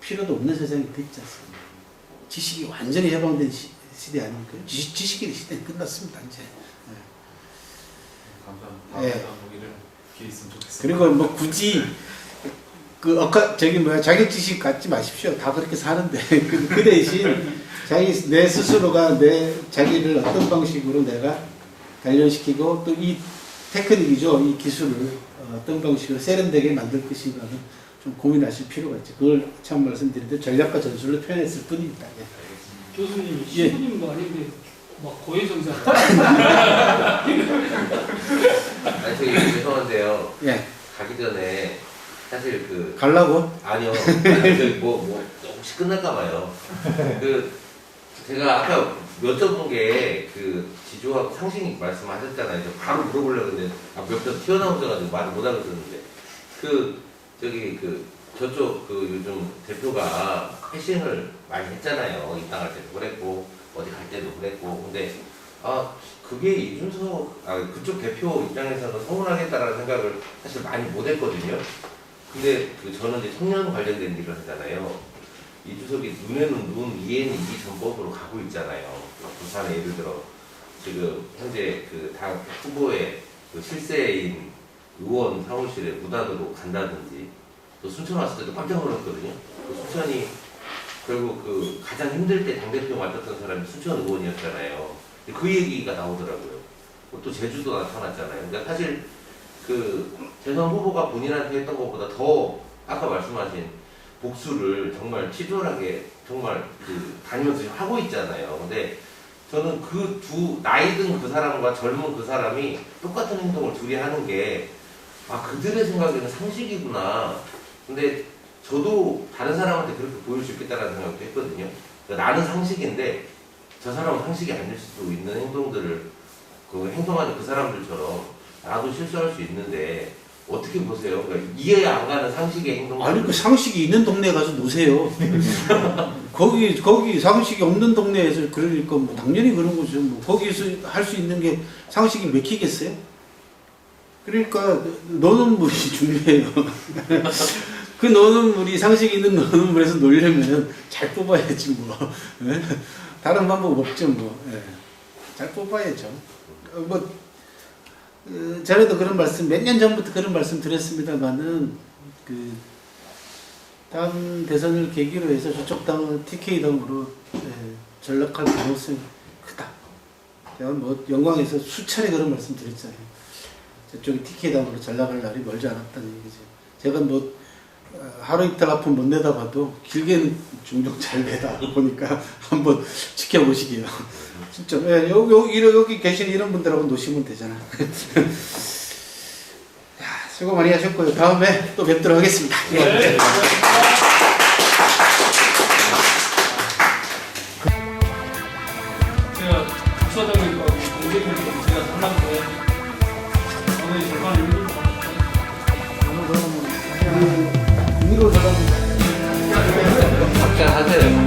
필요도 없는 세상이 됐지 않습니까? 지식이 완전히 해방된 시대 아닙니까? 지식의 시대는 끝났습니다, 이제. 감사합니다. 예. 다음에 뭐 이런 기회 있으면 좋겠습니다. 그리고 뭐 굳이 자기 지식 갖지 마십시오. 다 그렇게 사는데 그 대신 내 스스로가 자기를 어떤 방식으로 내가 단련시키고 또 이 테크닉이죠, 이 기술을 어떤 방식으로 세련되게 만들 것인가는 좀 고민하실 필요가 있죠. 그걸 참 말씀드리는데 전략과 전술로 표현했을 뿐입니다. 예. 교수님이 예. 신부님도 아닌데 막 고해성사. 아니 저기 죄송한데요. 예. 가기 전에 사실 갈라고? 아니요. 저기 뭐 혹시 끝날까 봐요. 제가 아까 여쭤본 게 지조하고 상식 말씀하셨잖아요. 저 바로 물어보려고 했는데 몇 번 튀어나오셔가지고 말을 못 하겠었는데 저쪽 요즘 대표가 패싱을 많이 했잖아요. 입당할 때도 그랬고 어디 갈 때도 그랬고. 근데 그게 그쪽 대표 입장에서는 서운하겠다라는 생각을 사실 많이 못 했거든요. 근데 저는 이제 청년 관련된 일을 하잖아요. 이주석이 눈에는 눈, 이에는 이 전법으로 가고 있잖아요. 부산에 예를 들어 지금 현재 당 후보의 실세인 의원 사무실에 무단으로 간다든지, 또 순천 왔을 때도 깜짝 놀랐거든요. 순천이 결국 가장 힘들 때 당대표 맡았던 사람이 순천 의원이었잖아요. 그 얘기가 나오더라고요. 또 제주도 나타났잖아요. 그러니까 사실 대선 후보가 본인한테 했던 것보다 더 아까 말씀하신 복수를 정말 치졸하게 정말 다니면서 하고 있잖아요. 근데 저는 나이 든 그 사람과 젊은 그 사람이 똑같은 행동을 둘이 하는 게 그들의 생각에는 상식이구나. 근데 저도 다른 사람한테 그렇게 보일 수 있겠다는 생각도 했거든요. 그러니까 나는 상식인데 저 사람은 상식이 아닐 수도 있는 행동들을 행동하는 그 사람들처럼 나도 실수할 수 있는데 어떻게 보세요? 그러니까 이해 안 가는 상식의 행동. 아니 그 상식이 있는 동네에 가서 노세요. 거기 상식이 없는 동네에서 그러니까 뭐 당연히 그런 거죠. 뭐 거기서 할 수 있는 게 상식이 맥히겠어요? 그러니까 노는 물이 중요해요. 그 노는 물이 상식 있는 노는 물에서 놀려면 잘 뽑아야지 뭐. 예? 다른 방법 없죠 뭐. 예. 잘 뽑아야죠. 전에도 그런 말씀, 몇 년 전부터 그런 말씀 드렸습니다만은, 다음 대선을 계기로 해서 저쪽 당은 TK당으로 전락할 가능성이 크다. 제가 뭐 영광에서 수차례 그런 말씀 드렸잖아요. 저쪽이 TK당으로 전락할 날이 멀지 않았다는 얘기죠. 제가 뭐, 하루 이틀 아픔 못 내다봐도 길게는 종종 잘 내다 보니까 한번 지켜보시게요. 진짜 여기 계신 이런 분들하고 노시면 되잖아. 야, 수고 많이 하셨고요. 다음에 또 뵙도록 하겠습니다. 네. 제가 부서장님과 공개팀과 제가 상담소에 오늘 절반을 위로 들어갑니다. 각자 하세요.